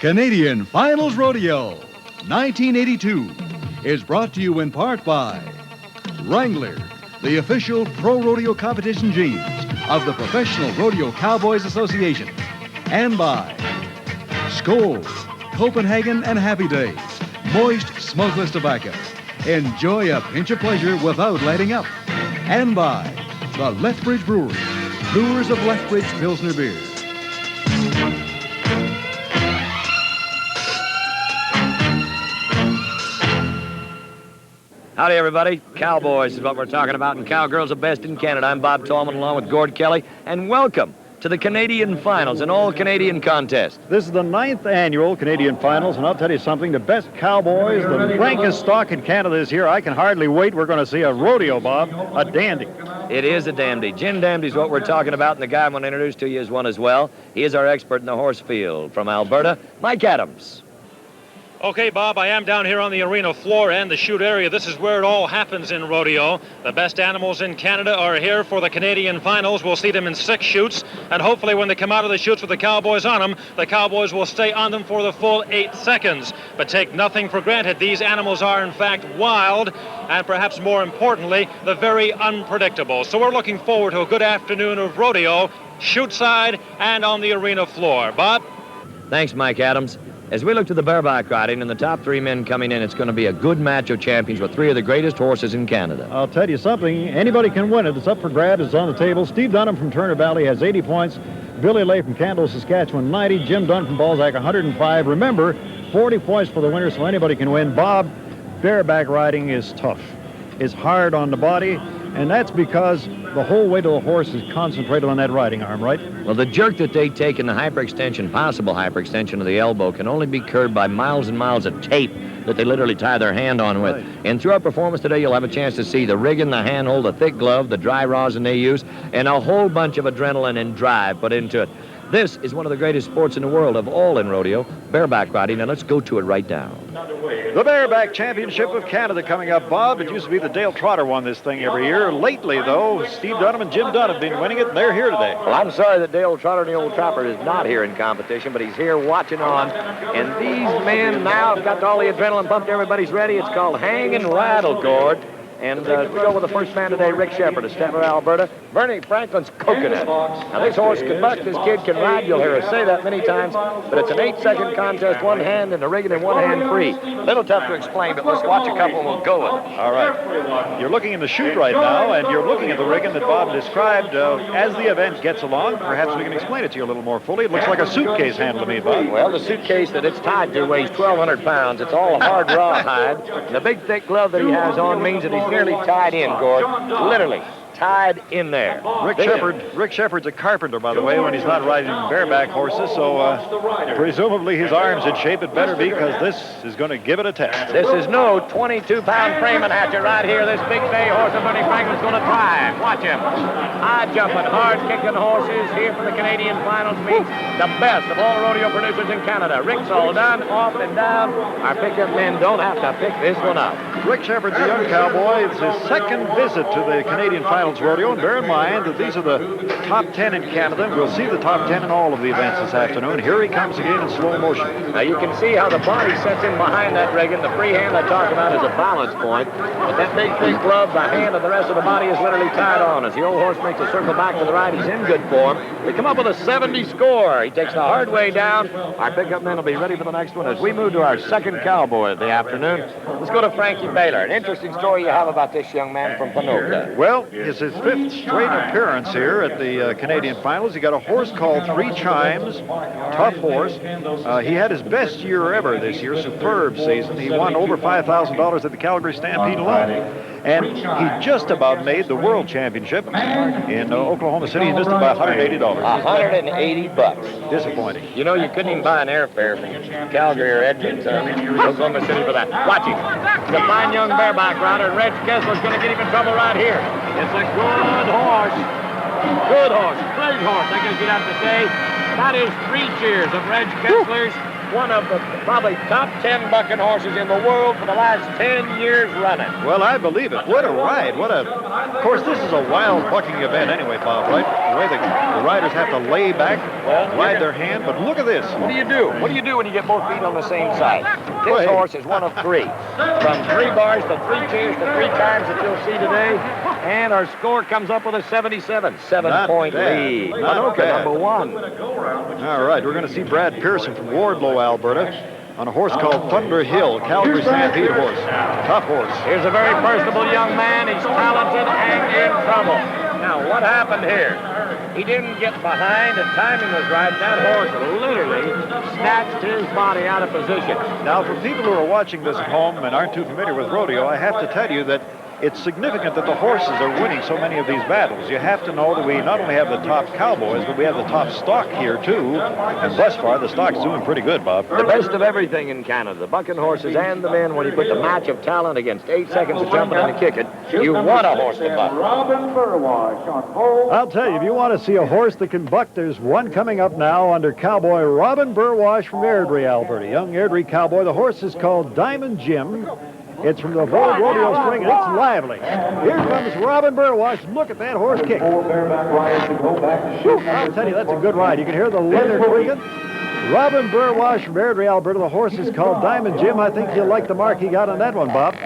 Canadian Finals Rodeo 1982 is brought to you in part by Wrangler, the official pro rodeo competition jeans of the Professional Rodeo Cowboys Association, and by Skoal, Copenhagen and Happy Days, moist, smokeless tobacco. Enjoy a pinch of pleasure without lighting up. And by the Lethbridge Brewery, brewers of Lethbridge Pilsner Beer. Howdy, everybody. Cowboys is what we're talking about, and cowgirls are best in Canada. I'm Bob Tallman, along with Gord Kelly, and welcome to the Canadian Finals, an all-Canadian contest. This is the 9th annual Canadian Finals, and I'll tell you something, the best cowboys, the rankest stock in Canada is here. I can hardly wait. We're going to see a rodeo, Bob, a dandy. It is a dandy. Gin dandy is what we're talking about, and the guy I'm going to introduce to you is one as well. He is our expert in the horse field from Alberta, Mike Adams. Okay, Bob, I am down here on the arena floor and the chute area. This is where it all happens in rodeo. The best animals in Canada are here for the Canadian Finals. We'll see them in 6 chutes, and hopefully when they come out of the chutes with the cowboys on them, the cowboys will stay on them for the full 8 seconds. But take nothing for granted. These animals are, in fact, wild, and perhaps more importantly, the very unpredictable. So we're looking forward to a good afternoon of rodeo, chute side and on the arena floor. Bob? Thanks, Mike Adams. As we look to the bareback riding and the top 3 men coming in, it's going to be a good match of champions with 3 of the greatest horses in Canada. I'll tell you something, anybody can win it. It's up for grabs, it's on the table. Steve Dunne from Turner Valley has 80 points. Billy Lay from Candle, Saskatchewan, 90. Jim Dunne from Balzac, 105. Remember, 40 points for the winner, so anybody can win. Bob, bareback riding is tough. It's hard on the body, and that's because the whole weight of the horse is concentrated on that riding arm, right? Well, the jerk that they take in the hyperextension, possible hyperextension of the elbow, can only be curbed by miles and miles of tape that they literally tie their hand on with. Right. And through our performance today, you'll have a chance to see the rigging, the handhold, the thick glove, the dry rosin they use, and a whole bunch of adrenaline and drive put into it. This is one of the greatest sports in the world of all in rodeo, bareback riding. Now let's go to it right now. The Bareback Championship of Canada coming up, Bob. It used to be the Dale Trotter won this thing every year. Lately, though, Steve Dunne and Jim Dunne have been winning it, and they're here today. Well, I'm sorry that Dale Trotter, the old trapper, is not here in competition, but he's here watching on. And these men now have got all the adrenaline pumped. Everybody's ready. It's called Hang and Rattle, Gord. And we go with the first man today, Rick Shepherd of Statler, Alberta. Bernie Franklin's Coconut. Now, this horse can buck, this kid can ride. You'll hear us say that many times. But it's an 8-second contest, one hand in the rigging and one hand free. A little tough to explain, but let's watch a couple and we'll go with it. All right. You're looking in the chute right now, and you're looking at the rigging that Bob described. As the event gets along, perhaps we can explain it to you a little more fully. It looks like a suitcase handle to me, Bob. Well, the suitcase that it's tied to weighs 1,200 pounds. It's all hard rawhide. And the big, thick glove that he has on means that he's nearly tied in, Gord. Literally tied in there. Rick Shepherd's a carpenter, by the way, when he's not riding bareback horses, so presumably his arm's in shape. It better be, because this is going to give it a test. This is no 22-pound framing hatcher right here. This big bay horse of Bernie Franklin's going to thrive. Watch him. High-jumping, hard-kicking horses here for the Canadian Finals meets the best of all rodeo producers in Canada. Rick's all done, off and down. Our pickup men don't have to pick this one up. Rick Shepherd's a young cowboy. It's his 2nd visit to the Canadian Finals Rodeo, and bear in mind that these are the top 10 in Canada. We'll see the top 10 in all of the events this afternoon. Here he comes again in slow motion. Now you can see how the body sets in behind that rigging. The free hand I talk about is a balance point. But that big, thick glove, the hand and the rest of the body is literally tied on. As the old horse makes a circle back to the right, he's in good form. They come up with a 70 score. He takes the hard way down. Our pickup men will be ready for the next one as we move to our 2nd cowboy of the afternoon. Let's go to Frankie Baylor. An interesting story you have about this young man from Ponoka. Well, it's his 5th straight appearance here at the Canadian Finals. He got a horse called 3 Chimes, tough horse. He had his best year ever this year, superb season. He won over $5,000 at the Calgary Stampede alone. And he just about made the World Championship in Oklahoma City. He missed it by $180. $180. Disappointing. You know, you couldn't even buy an airfare from Calgary or Edmonton, Oklahoma City for that. Watch him. He's a fine young bareback rider, and Reg Kessler's going to get him in trouble right here. It's a good horse. Good horse. Great horse, I guess you'd have to say. That is 3 cheers of Reg Kessler's one of the probably top 10 bucking horses in the world for the last 10 years running. Well, I believe it. What a ride. Of course, this is a wild bucking event anyway, Bob, right? The way the riders have to lay back, ride their hand, but look at this. What do you do? What do you do when you get both feet on the same side? This horse is one of three. From 3 bars to 3 cheers to 3 times that you'll see today. And our score comes up with a 77. 7-point lead. Manoka, number 1. All right, we're going to see Brad Pearson from Wardlow, Alberta, on a horse called Thunder Hill, Calgary Stampede horse. Tough horse. Here's a very personable young man. He's talented and in trouble. Now, what happened here? He didn't get behind, and timing was right. That horse literally snatched his body out of position. Now, for people who are watching this at home and aren't too familiar with rodeo, I have to tell you that it's significant that the horses are winning so many of these battles. You have to know that we not only have the top cowboys, but we have the top stock here, too. And thus far, the stock's doing pretty good, Bob. The best of everything in Canada, the bucking horses and the men. When you put the match of talent against 8 seconds of jumping and kicking, you want a horse to buck. I'll tell you, if you want to see a horse that can buck, there's one coming up now under cowboy Robin Burwash from Airdrie, Alberta. Young Airdrie cowboy. The horse is called Diamond Jim. It's from the Bold Rodeo Spring, and it's lively. Here comes Robin Burwash. Look at that horse kick. Whew, I'll tell you, that's a good ride. You can hear the leather tweaking. Robin Burwash from Airdrie, Alberta. The horse is called Diamond Jim. I think you'll like the mark he got on that one, Bob.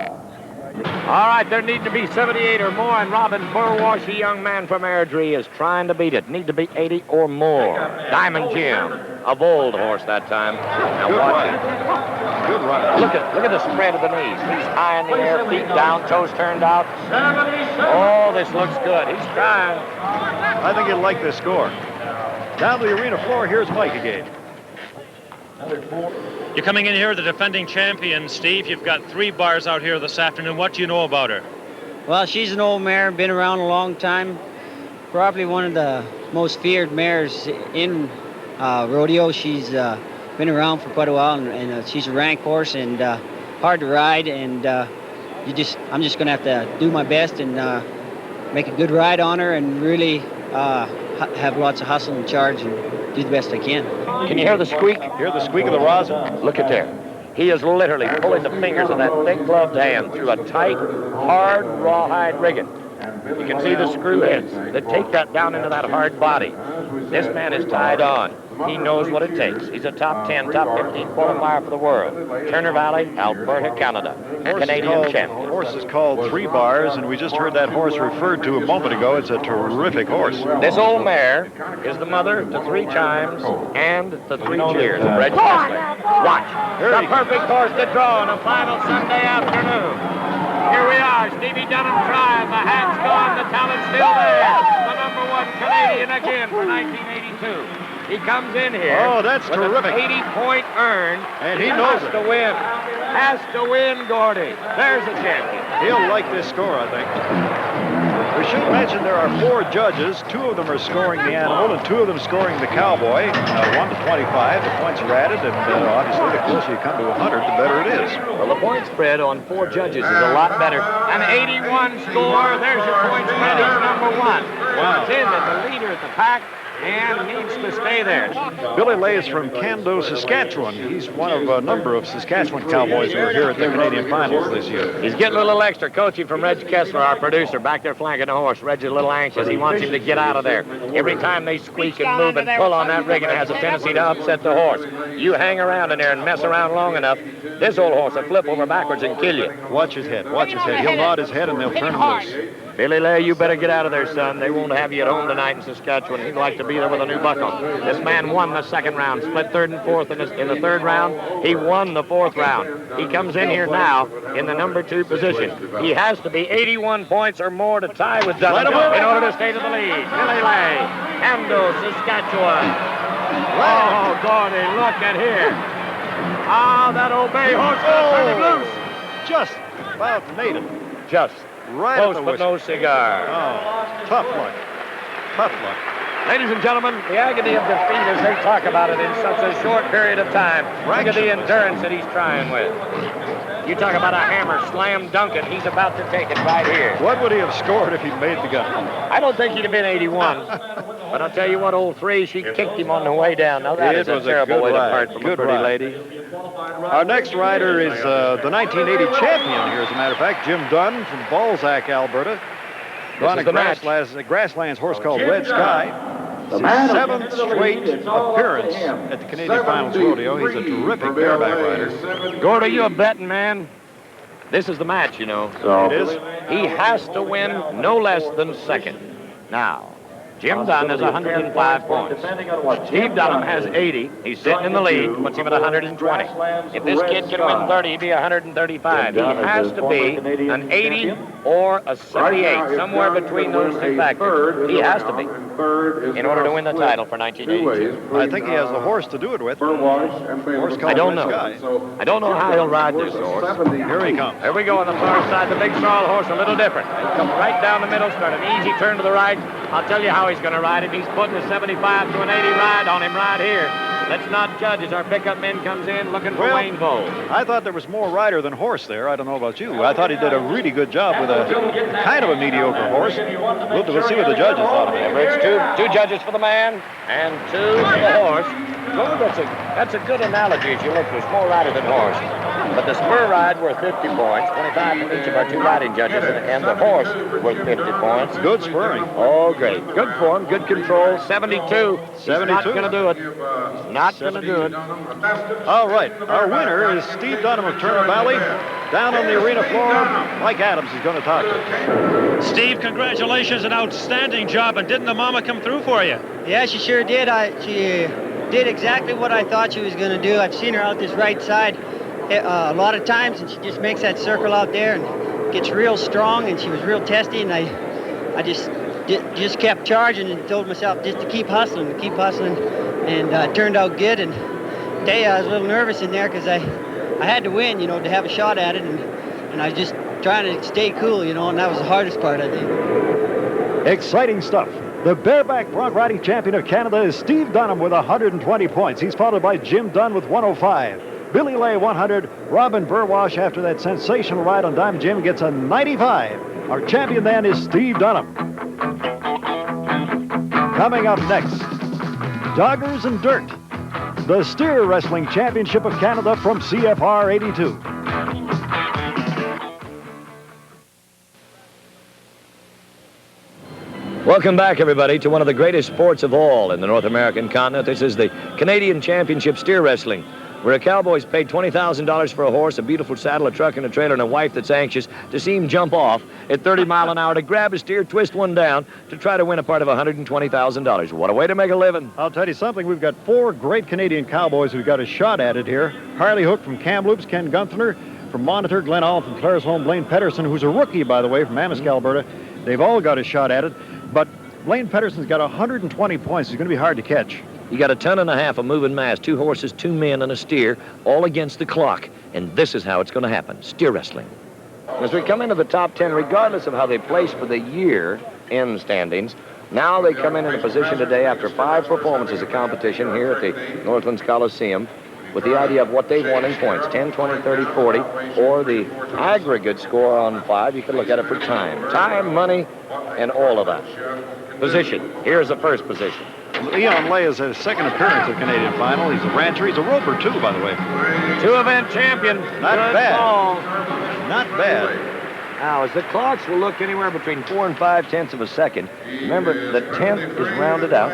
All right, there need to be 78 or more, and Robin Burwash, a young man from Airdrie, is trying to beat it. Need to be 80 or more. Diamond Jim, a bold horse that time. Now watch it. Good run. Look at the spread of the knees. He's high in the air, feet down, toes turned out. Oh, this looks good. He's trying. I think you'll like this score. Down to the arena floor, here's Mike again. You're coming in here, the defending champion, Steve. You've got 3 bars out here this afternoon. What do you know about her? Well, she's an old mare, been around a long time. Probably one of the most feared mares in rodeo. She's been around for quite a while, and she's a rank horse and hard to ride. And I'm just going to have to do my best and make a good ride on her and really have lots of hustle and charge and do the best I can. Can you hear the squeak? Hear the squeak of the rosin? Look at there. He is literally pulling the fingers of that thick gloved hand through a tight, hard, rawhide rigging. You can see the screw heads that take that down into that hard body. This man is tied on. He knows what it takes. He's a top 10, top 15 qualifier for the world. Turner Valley, Alberta, Canada. Canadian champion. The horse is called 3 Bars, and we just heard that horse referred to a moment ago. It's a terrific horse. This old mare is the mother to 3 chimes and the 3 cheers of Reg Kessler. Watch. The perfect horse to draw on a final Sunday afternoon. Here we are, Stevie Dunne trying. The hat's gone, the talent's still there. The number 1 Canadian again for 1982. He comes in here. Oh, that's with terrific. An 80-point earn. And he knows has to win. Has to win, Gordy. There's a champion. He'll like this score, I think. We should mention there are 4 judges. 2 of them are scoring the animal, and 2 of them scoring the cowboy. 1 to 25. The points are added, and obviously the closer you come to 100, the better it is. Well, the point spread on 4 judges is a lot better. An 81 score. There's your point spread. He's number 1. Wow. It's in as the leader at the pack and needs to stay there. Billy Lays from Cando, Saskatchewan. He's one of a number of Saskatchewan cowboys who are here at the Canadian Finals this year. He's getting a little extra coaching from Reg Kessler, our producer, back there flanking the horse. Reg's a little anxious. He wants him to get out of there. Every time they squeak and move and pull on that rig, it has a tendency to upset the horse. You hang around in there and mess around long enough, this old horse will flip over backwards and kill you. Watch his head. Watch his head. He'll nod his head and they'll turn him loose. Billy Lay, you better get out of there, son. They won't have you at home tonight in Saskatchewan. He'd like to be there with a new buckle. This man won the 2nd round, split 3rd and 4th in the 3rd round. He won the 4th round. He comes in here now in the number 2 position. He has to be 81 points or more to tie with Dunne in order to stay to the lead. Billy Lay, Cando, Saskatchewan. Oh, Gordy, look at here. Ah, that old bay horse turned him loose. Just about made it. Just right close at the but whistle. no cigar. Oh, tough luck. Tough luck. Ladies and gentlemen, the agony of defeat as they talk about it in such a short period of time. Look at the endurance that he's trying with. You talk about a hammer, slam dunk it. He's about to take it right here. What would he have scored if he made the gun? I don't think he'd have been 81. But I'll tell you what, old 3, she kicked him on the way down. Now that is a terrible way to part from a pretty lady. Our next rider is the 1980 champion here, as a matter of fact, Jim Dunne from Balzac, Alberta. On a grasslands horse called Red Sky. His 7th straight appearance at the Canadian Finals Rodeo. He's a terrific bareback rider. Gord, are you a betting man? This is the match, you know. So it is. He has to win no less than second. Now, Jim Dunne has 105 points. Steve Dunham has 80. He's sitting in the lead, puts him at 120. If this kid can win 30, he'd be 135. He has to be an 80 or a 78, somewhere between those two factors. He has to be in order to win the title for 1982. I think he has the horse to do it with. I don't know. I don't know how he'll ride this horse. Here he comes. Here we go on the far side. The big sorrel horse, a little different. He comes right down the middle, start an easy turn to the right. I'll tell you how he's going to ride it. He's putting a 75 to an 80 ride on him right here. Let's not judge as our pickup man comes in looking for Wayne Bowl. I thought there was more rider than horse there. I don't know about you. I thought he did a really good job with a kind of a mediocre horse. We'll see what the judges thought of it. It's two judges for the man and 2 for the horse. Oh, that's a good analogy as you look. There's more rider than horse. But the spur ride worth 50 points, 25 from each of our 2 riding judges, and the horse worth 50 points. Good spurring. Oh, great. Good form, good control. 72. He's not going to do it. He's not going to do it. All right. Our winner is Steve Dunham of Turner Valley. Down on the arena floor, Mike Adams is going to talk to him. Steve, congratulations. An outstanding job. And didn't the mama come through for you? Yeah, she sure did. She did exactly what I thought she was going to do. I've seen her out this right side a lot of times, and she just makes that circle out there and gets real strong, and she was real testy, and I just kept charging and told myself just to keep hustling, and it turned out good. And today I was a little nervous in there because I had to win, to have a shot at it, and I was just trying to stay cool, and that was the hardest part, I think. Exciting stuff. The bareback bronc riding champion of Canada is Steve Dunham with 120 points. He's followed by Jim Dunne with 105. Billy Lay 100. Robin Burwash, after that sensational ride on Diamond Jim, gets a 95. Our champion then is Steve Dunham. Coming up next, Doggers and Dirt, the Steer Wrestling Championship of Canada from CFR 82. Welcome back, everybody, to one of the greatest sports of all in the North American continent. This is the Canadian Championship Steer Wrestling, where a cowboy's paid $20,000 for a horse, a beautiful saddle, a truck, and a trailer, and a wife that's anxious to see him jump off at 30 miles an hour to grab a steer, twist one down, to try to win a part of $120,000. What a way to make a living. I'll tell you something. We've got 4 great Canadian cowboys who've got a shot at it here. Harley Hook from Kamloops, Ken Gunther from Monitor, Glen All from Claresholm, Blaine Pedersen, who's a rookie, by the way, from Amisk, Alberta. They've all got a shot at it, but Blaine Pedersen's got 120 points. He's going to be hard to catch. You got 1.5 tons of moving mass, 2 horses, 2 men, and a steer, all against the clock. And this is how it's going to happen. Steer wrestling. As we come into the top 10, regardless of how they place for the year in standings, now they come in a position today after 5 performances of competition here at the Northlands Coliseum with the idea of what they've won in points, 10, 20, 30, 40, or the aggregate score on 5. You can look at it for time, money, and all of that. Position. Here's the first position. Leon Lay is his second appearance at Canadian Final. He's a rancher. He's a roper, too, by the way. 2-event champion. Not Good bad. ball. Not bad. Now, as the clocks will look anywhere between 4 and 5/10 of a second, remember, the 10th is rounded out.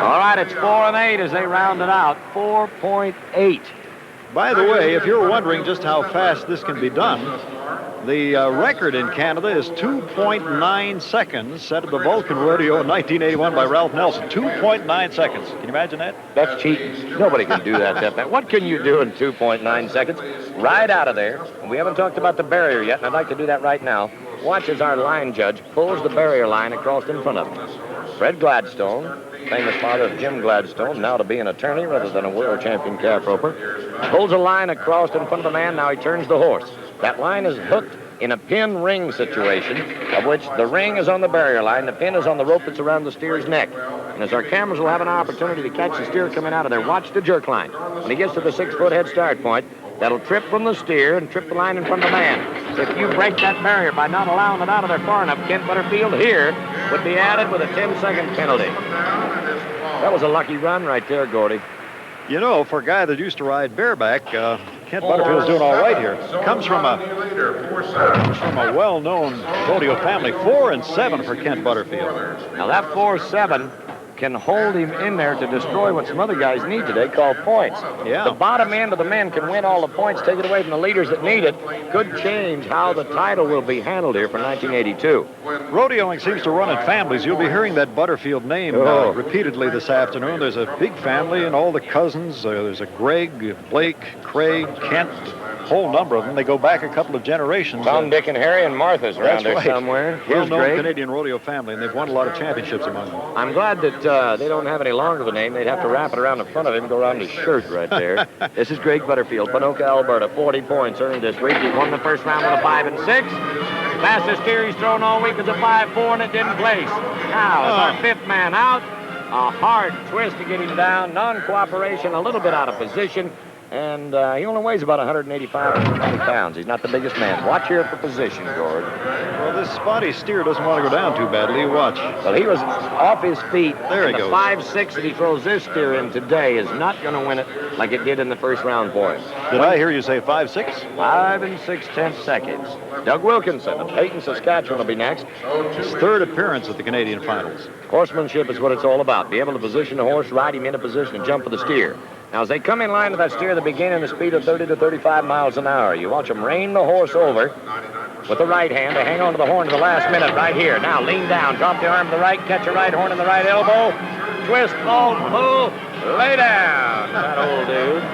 All right, it's 4 and 8 as they round it out. 4.8. By the way, if you're wondering just how fast this can be done, the record in Canada is 2.9 seconds, set at the Vulcan Rodeo in 1981 by Ralph Nelson. 2.9 seconds. Can you imagine that? That's cheating. Nobody can do that, Jeff. What can you do in 2.9 seconds? Right out of there. We haven't talked about the barrier yet, and I'd like to do that right now. Watch as our line judge pulls the barrier line across in front of him. Fred Gladstone, famous father of Jim Gladstone, now to be an attorney rather than a world champion calf roper, pulls a line across in front of the man. Now he turns the horse. That line is hooked in a pin ring situation, of which the ring is on the barrier line, the pin is on the rope that's around the steer's neck. And as our cameras will have an opportunity to catch the steer coming out of there, watch the jerk line. When he gets to the 6-foot head start point, that'll trip from the steer and trip the line in front of the man. If you break that barrier by not allowing it out of there far enough, Kent Butterfield here would be added with a 10-second penalty. That was a lucky run right there, Gordy. You know, for a guy that used to ride bareback, Kent Butterfield's doing all right here. Comes from a well-known rodeo family. 4-7 for Kent Butterfield. Now that 4-7 can hold him in there to destroy what some other guys need today, called points. Yeah. The bottom end of the men can win all the points, take it away from the leaders that need it. Could change how the title will be handled here for 1982. Rodeoing seems to run in families. You'll be hearing that Butterfield name repeatedly this afternoon. There's a big family and all the cousins. There's a Greg, Blake, Craig, Kent, whole number of them. They go back a couple of generations. Tom, Dick, and Harry and Martha's around there right. somewhere. Here's Well-known Greg. Canadian rodeo family, and they've won a lot of championships among them. I'm glad that they don't have any longer of a name. They'd have to wrap it around the front of him, go around his shirt right there. This is Greg Butterfield, Ponoka, Alberta. 40 points earned this week. He won the first round with a 5 and 6. Fastest steer he's thrown all week was a 5-4, and it didn't place. Now, as our fifth man out, a hard twist to get him down. Non-cooperation, a little bit out of position. And he only weighs about 185, 190 pounds. He's not the biggest man. Watch here for position, Gord. Well, this spotty steer doesn't want to go down too badly. Watch. Well, he was off his feet. There he the goes. 5-6 that he throws this steer in today is not going to win it like it did in the first round for him. Did I hear you say 5-6? 5 6/10 seconds. Doug Wilkinson of Peyton, Saskatchewan will be next. His third appearance at the Canadian finals. Horsemanship is what it's all about. Be able to position the horse, ride him into position, and jump for the steer. Now, as they come in line with that steer, they begin in a speed of 30 to 35 miles an hour. You watch them rein the horse over with the right hand to hang on to the horn to the last minute right here. Now, lean down, drop the arm to the right, catch a right horn in the right elbow, twist, fall, pull, lay down. That old dude.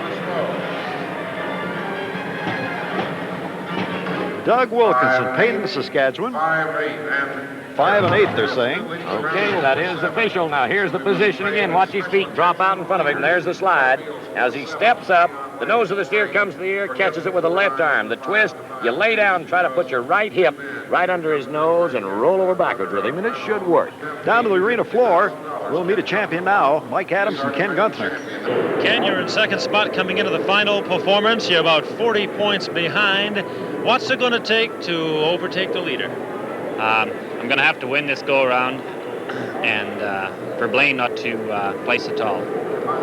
Doug Wilkinson, Peyton, Saskatchewan. 5 and 8, they're saying. Okay, that is official. Now, here's the position again. Watch his feet drop out in front of him. There's the slide. As he steps up, the nose of the steer comes to the ear, catches it with the left arm. The twist, you lay down and try to put your right hip right under his nose and roll over backwards with him, and it should work. Down to the arena floor. We'll meet a champion now, Mike Adams and Ken Gunther. Ken, you're in second spot coming into the final performance. You're about 40 points behind. What's it going to take to overtake the leader? I'm going to have to win this go-around, and for Blaine not to place at all.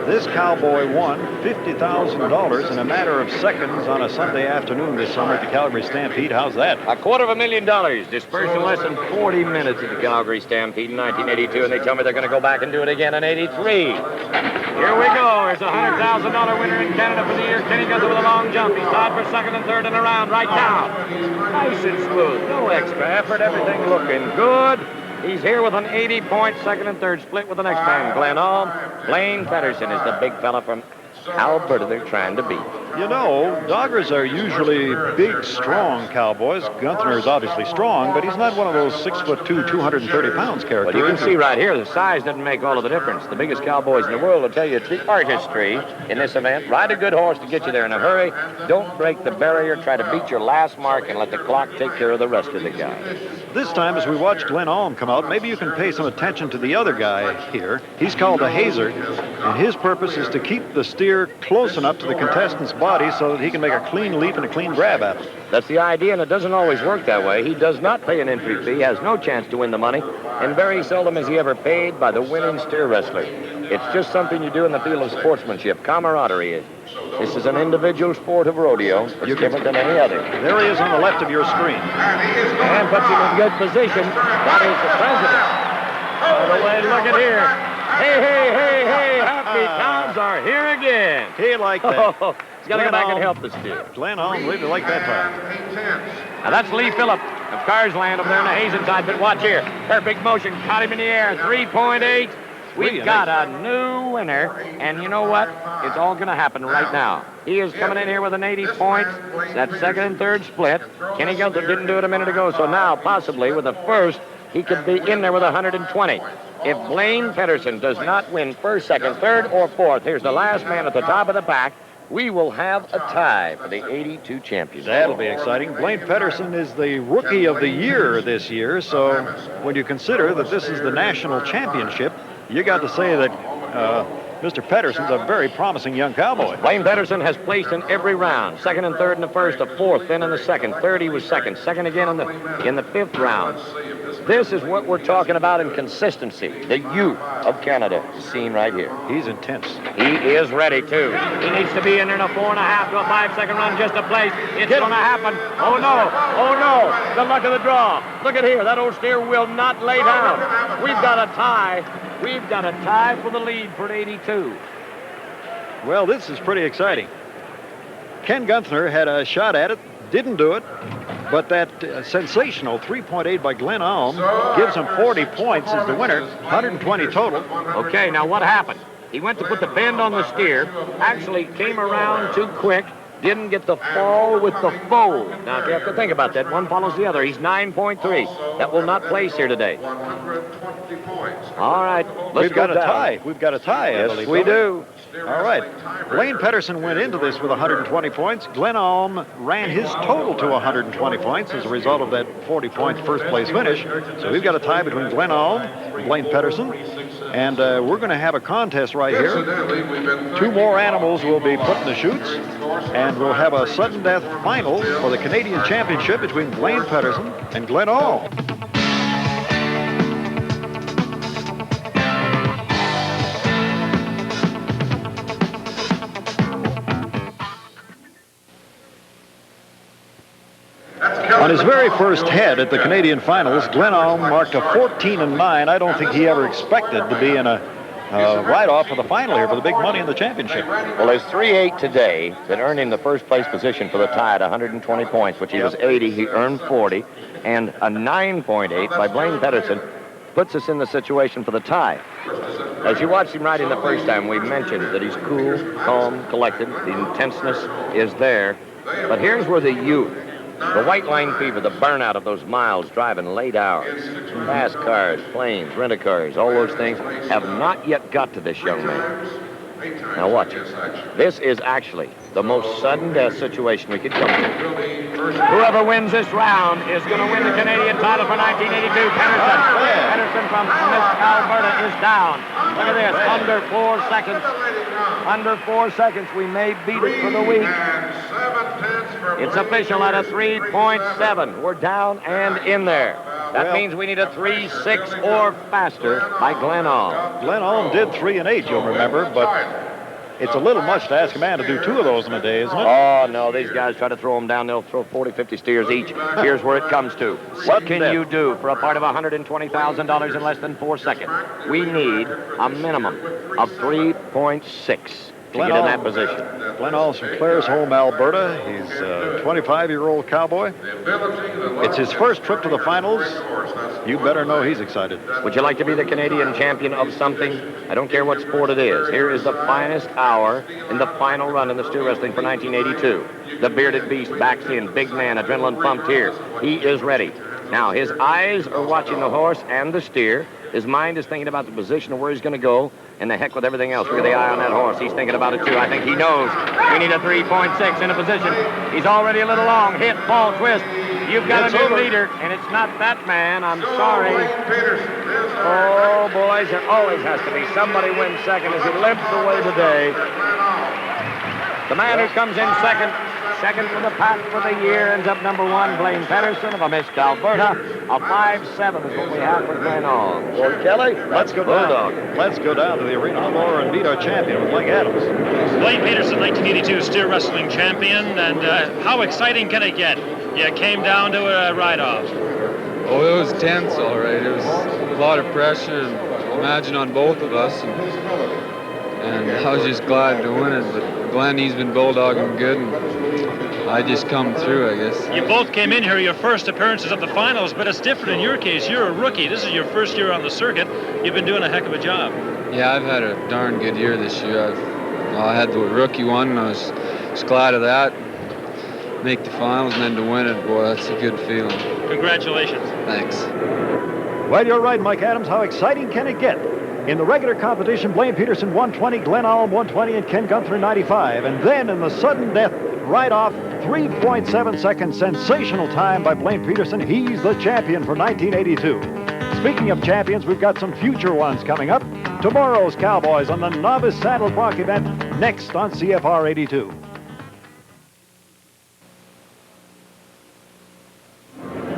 This cowboy won $50,000 in a matter of seconds on a Sunday afternoon this summer at the Calgary Stampede. How's that? $250,000 dispersed in less than 40 minutes at the Calgary Stampede in 1982, and they tell me they're going to go back and do it again in 83. Here we go. Here's a $100,000 winner in Canada for the year. Kenny Gunther with a long jump. He's tied for second and third in a round right now. Nice and smooth. No extra effort. Everything looking good. He's here with an 80-point second and third split with the next man, Glenn Alm. Blaine Pedersen is the big fella from Alberta they're trying to beat. You know, doggers are usually big, strong cowboys. Gunther is obviously strong, but he's not one of those 6'2", 230 pounds characters. Well, you can see right here, the size doesn't make all of the difference. The biggest cowboys in the world will tell you it's the artistry in this event. Ride a good horse to get you there in a hurry. Don't break the barrier. Try to beat your last mark and let the clock take care of the rest of the guys. This time, as we watch Glenn Alm come out, maybe you can pay some attention to the other guy here. He's called a hazer, and his purpose is to keep the steer close enough to the contestant's body so that he can make a clean leap and a clean grab at it. That's the idea, and it doesn't always work that way. He does not pay an entry fee, has no chance to win the money, and very seldom is he ever paid by the winning steer wrestler. It's just something you do in the field of sportsmanship, camaraderie. This is an individual sport of rodeo. It's different than any other. There he is on the left of your screen. And puts him in good position. That is the president. By the way, look at here. Hey, hey, hey, hey, happy times are here again. He liked that. Oh, he's got to go back and help the steer. Glenn Alm really liked that time. Now that's Lee Phillip of Carsland over there on the Hazen side, but watch here. Perfect motion, caught him in the air, 3.8. We've got a new winner, and you know what? It's all going to happen right now. He is coming in here with an 80 points. That second and third split. Kenny Gunther didn't do it a minute ago, so now possibly with the first, he could be in there with 120. If Blaine Pedersen does not win first, second, third, or fourth, here's the last man at the top of the pack, we will have a tie for the 82 champions. That'll be exciting. Blaine Pedersen is the Rookie of the Year this year, so when you consider that this is the national championship, you got to say that Mr. Pedersen's a very promising young cowboy. Blaine Pedersen has placed in every round. Second and third in the first, a fourth, then in the second. Third, he was second. Second again in the fifth round. This is what we're talking about in consistency. The youth of Canada is seen right here. He's intense. He is ready, too. He needs to be in a 4.5 to a 5-second run just to place. It's going to happen. Oh, no. Oh, no. The luck of the draw. Look at here. That old steer will not lay down. We've got a tie. We've got a tie for the lead for 82. Well, this is pretty exciting. Ken Gunther had a shot at it, didn't do it, but that sensational 3.8 by Glenn Alm gives him 40 points as the winner, 120 total. Okay, now what happened? He went to put the bend on the steer, actually came around too quick, didn't get the fall with the fold. Now, you have to think about that. One follows the other. He's 9.3. That will not place here today. All right, We've got a tie. We've got a tie, I Yes, believe. we do. All right. Blaine Pedersen went into this with 120 points. Glenn Alm ran his total to 120 points as a result of that 40-point first-place finish. So we've got a tie between Glenn Alm and Blaine Pedersen. And we're going to have a contest right here. Two more animals will be put in the chutes. And we'll have a sudden death final for the Canadian Championship between Blaine Pedersen and Glenn Alm. On his very first head at the Canadian Finals, Glenn Alm marked a 14-9. I don't think he ever expected to be in a ride-off for the final here for the big money in the championship. Well, his 3.8 today that earned him the first-place position for the tie at 120 points, which he was 80. He earned 40. And a 9.8 by Blaine Pedersen puts us in the situation for the tie. As you watched him riding the first time, we mentioned that he's cool, calm, collected. The intenseness is there. But here's where the youth, the white line fever, the burnout of those miles driving late hours, fast cars, planes, rent-a-cars, all those things have not yet got to this young man. Now watch it. This is actually the most sudden death situation we could come to. Whoever wins this round is going to win the Canadian title for 1982. Pedersen from Miss Alberta is down. Look at this, under 4 seconds. Under 4 seconds, we may beat it for the week. It's official at a 3.7. We're down and in there. That means we need a 3.6 or faster by Glenn Alm. Glenn Alm did 3 and 8, you'll remember, but it's a little much to ask a man to do 2 of those in a day, isn't it? Oh, no, these guys try to throw them down. They'll throw 40, 50 steers each. Here's where it comes to. What can you do for a part of $120,000 in less than 4 seconds? We need a minimum of 3.6 to get in that position. Glenn Alm's from Claresholm, Alberta. He's a 25-year-old cowboy. It's his first trip to the finals. You better know he's excited. Would you like to be the Canadian champion of something? I don't care what sport it is. Here is the finest hour in the final run in the steer wrestling for 1982. The bearded beast backs in, big man, adrenaline pumped here. He is ready. Now, his eyes are watching the horse and the steer. His mind is thinking about the position of where he's going to go, and the heck with everything else. Look at the eye on that horse. He's thinking about it, too. I think he knows. We need a 3.6 in a position. He's already a little long. Hit, fall, twist. You've got a new leader, and it's not that man. I'm sorry. Oh, boys, there always has to be somebody win second as he limps away today. The man who comes in second for the pack for the year, ends up number 1, Blaine Pedersen of a Miss Alberta. A 5.7 is what we have for Glenn Alm. Gord Kelly, Let's go down to the arena floor and meet our champion with Mike Adams. Blaine Pedersen, 1982 steer wrestling champion, and how exciting can it get? You came down to a ride-off. Oh, it was tense, all right. It was a lot of pressure, imagine, on both of us. And I was just glad to win it. But Glenn, he's been bulldogging good, and I just come through, I guess. You both came in here, your first appearances of the finals, but it's different in your case. You're a rookie. This is your first year on the circuit. You've been doing a heck of a job. Yeah, I've had a darn good year this year. I had the rookie one, and I was glad of that. Make the finals and then to win it, boy, that's a good feeling. Congratulations. Thanks. Well, you're right, Mike Adams. How exciting can it get? In the regular competition, Blaine Pedersen 120, Glenn Alm 120, and Ken Gunther 95. And then in the sudden death ride-off, 3.7 second sensational time by Blaine Pedersen. He's the champion for 1982. Speaking of champions, we've got some future ones coming up. Tomorrow's Cowboys on the Novice Saddle Bronc event next on CFR 82.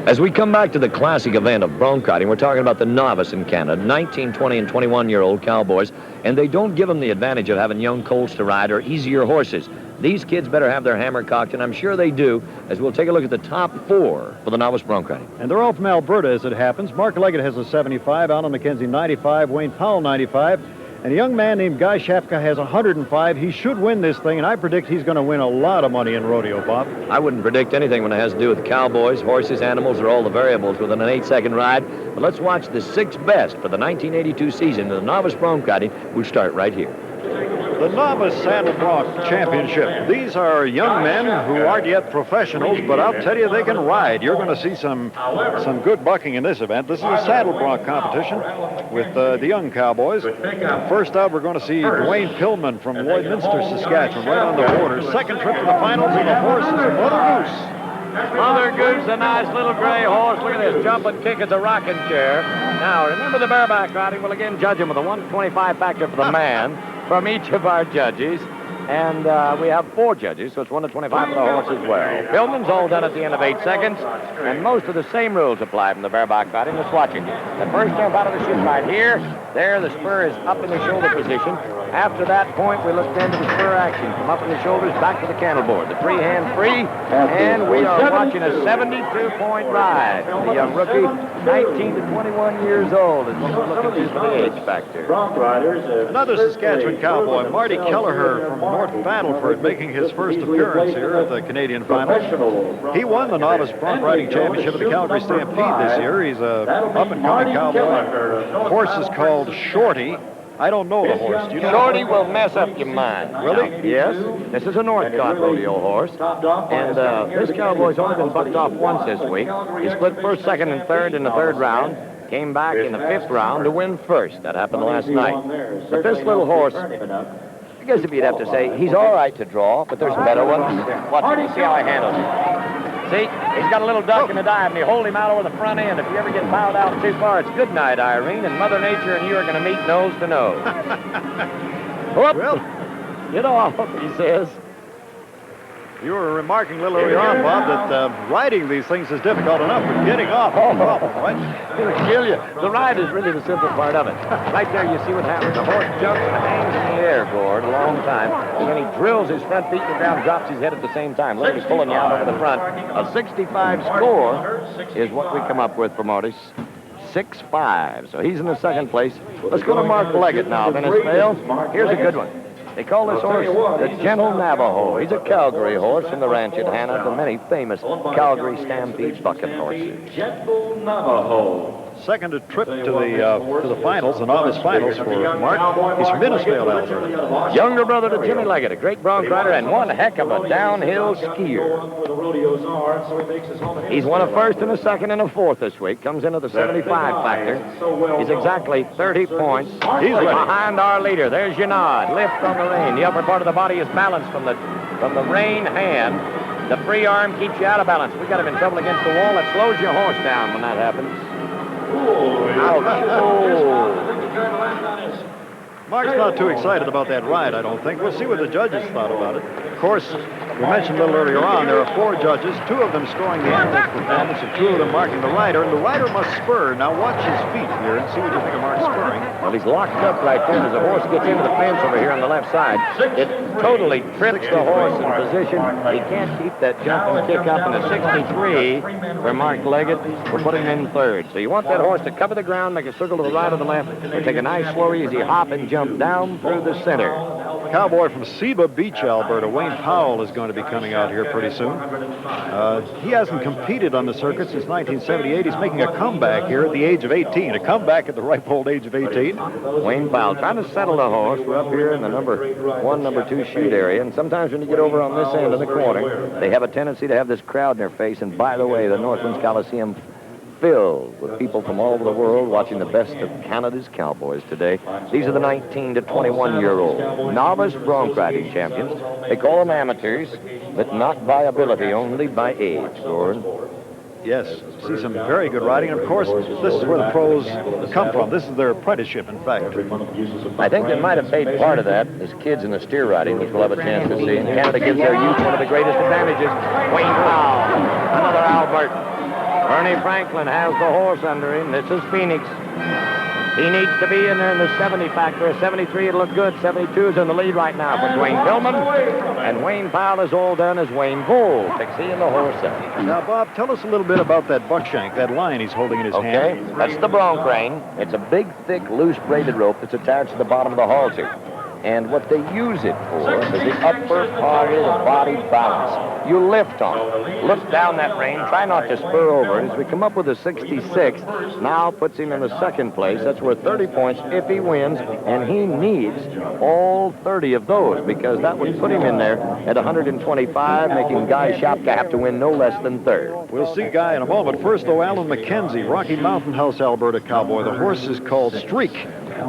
As we come back to the classic event of bronc riding, we're talking about the novice in Canada, 19, 20, and 21-year-old cowboys, and they don't give them the advantage of having young colts to ride or easier horses. These kids better have their hammer cocked, and I'm sure they do, as we'll take a look at the top 4 for the novice bronc riding. And they're all from Alberta, as it happens. Mark Leggett has a 75, Alan McKenzie 95, Wayne Powell 95, and a young man named Guy Shafka has 105. He should win this thing, and I predict he's going to win a lot of money in rodeo, Bob. I wouldn't predict anything when it has to do with cowboys, horses, animals, or all the variables within an 8-second ride. But let's watch the 6 best for the 1982 season of the novice bronc riding. We'll start right here. The Novice Saddle Bronc Championship. These are young men who aren't yet professionals, but I'll tell you, they can ride. You're going to see some good bucking in this event. This is a saddle bronc competition with the young cowboys. First out, we're going to see Dwayne Pillman from Lloydminster, Saskatchewan, right on the border. Second trip to the finals, and the horse is Mother Goose. Mother Goose, a nice little gray horse. Look at this, jump and kick at the rocking chair. Now, remember the bareback riding. We'll again judge him with a 125 factor for the man from each of our judges. And we have 4 judges, so it's 1 to 25 for the horse as well. Pillman's all done at the end of 8 seconds, and most of the same rules apply from the bareback riding. Let's watch it. The first jump out of the chute right here. There, the spur is up in the shoulder position. After that point, we look then to the spur action. From up in the shoulders back to the cantle board. The free hand free, and we are watching a 72-point ride. The young rookie, 19 to 21 years old, is what we're looking at for the age factor. Another Saskatchewan cowboy, Marty Kelleher from North Vandenberg, making his first appearance here at the Canadian Finals. He won the Novice Bronc Riding Championship of the Calgary Stampede this year. He's a up-and-coming cowboy. The horse is called Shorty. I don't know the horse. Do you know? Shorty will mess up your mind. Really? Yes. This is a Northcott rodeo horse. And this cowboy's only been bucked off once this week. He split first, second, and third in the 3rd round. Came back in the 5th round to win first. That happened last night. But this little horse, I guess if you'd have to say, he's all right to draw, but there's better ones. Watch him. See how I handle him. See, he's got a little duck in the dive, and you hold him out over the front end. If you ever get piled out too far, it's good night, Irene, and Mother Nature and you are going to meet nose to nose. Whoop. Well, Get off, he says. you were remarking a little earlier on, Bob, that riding these things is difficult enough, but getting off is a problem, right? It'll kill you. The ride is really the simple part of it. Right there, you see what happens. The horse jumps and hangs in the air, Gord, a long time. And then he drills his front feet in the ground, drops his head at the same time. Look, he's pulling you out over the front. A 65 score is what we come up with for Mortis. 6-5. So he's in the 2nd place. Let's go to Mark Leggett now, Venice. Here's a good one. They call this horse the Gentle Navajo. He's a Calgary horse from the ranch at Hannah, the many famous Calgary Stampede bucking horses. Gentle Navajo. Second trip to the finals, the novice finals for Mark. He's from Innisfail, Alberta. Younger brother to Jimmy Leggett, a great bronc rider and one heck of a downhill skier. He's won a 1st and a 2nd and a 4th this week. Comes into the 75 factor. He's exactly 30 points. He's behind our leader. There's your nod. Lift on the rein. The upper part of the body is balanced from the rein hand. The free arm keeps you out of balance. We got him in trouble against the wall. It slows your horse down when that happens. Ouch. Oh. Mark's not too excited about that ride, I don't think. We'll see what the judges thought about it. Of course, we mentioned a little earlier on, there are 4 judges, 2 of them scoring the animal's performance and 2 of them marking the rider, and the rider must spur. Now watch his feet here and see what you think of Mark spurring. Well, he's locked up right there. As the horse gets into the fence over here on the left side, it totally trips the horse in position. He can't keep that jump and kick up, and a 63 for Mark Leggett will put him in 3rd. So you want that horse to cover the ground, make a circle to the right or the left, and take a nice, slow, easy hop and jump down through the center. Cowboy from Seba Beach, Alberta, Wayne Powell, is going to be coming out here pretty soon. He hasn't competed on the circuit since 1978. He's making a comeback here at the age of 18. A comeback at the ripe old age of 18. Wayne Powell trying to settle the horse. We're up here in the number 1, number 2 chute area, and sometimes when you get over on this end of the corner, they have a tendency to have this crowd in their face. And by the way, the Northlands Coliseum filled with people from all over the world watching the best of Canada's cowboys today. These are the 19 to 21-year-old novice bronc riding champions. They call them amateurs, but not by ability, only by age, Gord. Yes, see some very good riding. And of course, this is where the pros come from. This is their apprenticeship, in fact. I think they might have paid part of that as kids in the steer riding, which we'll have a chance to see. And Canada gives their youth one of the greatest advantages. Wayne Powell, another Albert. Bernie Franklin has the horse under him. This is Phoenix. He needs to be in there in the 70 factor. 73, it'll look good. 72 is in the lead right now for Dwayne Pillman. And Wayne Powell is all done as Wayne Bull. Pixie in the horse center. Now, Bob, tell us a little bit about that buckshank, that line he's holding in his hand. Okay, that's the bronc crane. It's a big, thick, loose braided rope that's attached to the bottom of the halter. And what they use it for is the upper part of the body balance. You lift on it. Look down that rein. Try not to spur over it. As we come up with a 66, now puts him in the second place. That's worth 30 points if he wins, and he needs all 30 of those because that would put him in there at 125, making Guy Shapka have to win no less than third. We'll see Guy in a moment. First, though, Alan McKenzie, Rocky Mountain House, Alberta cowboy. The horse is called Streak.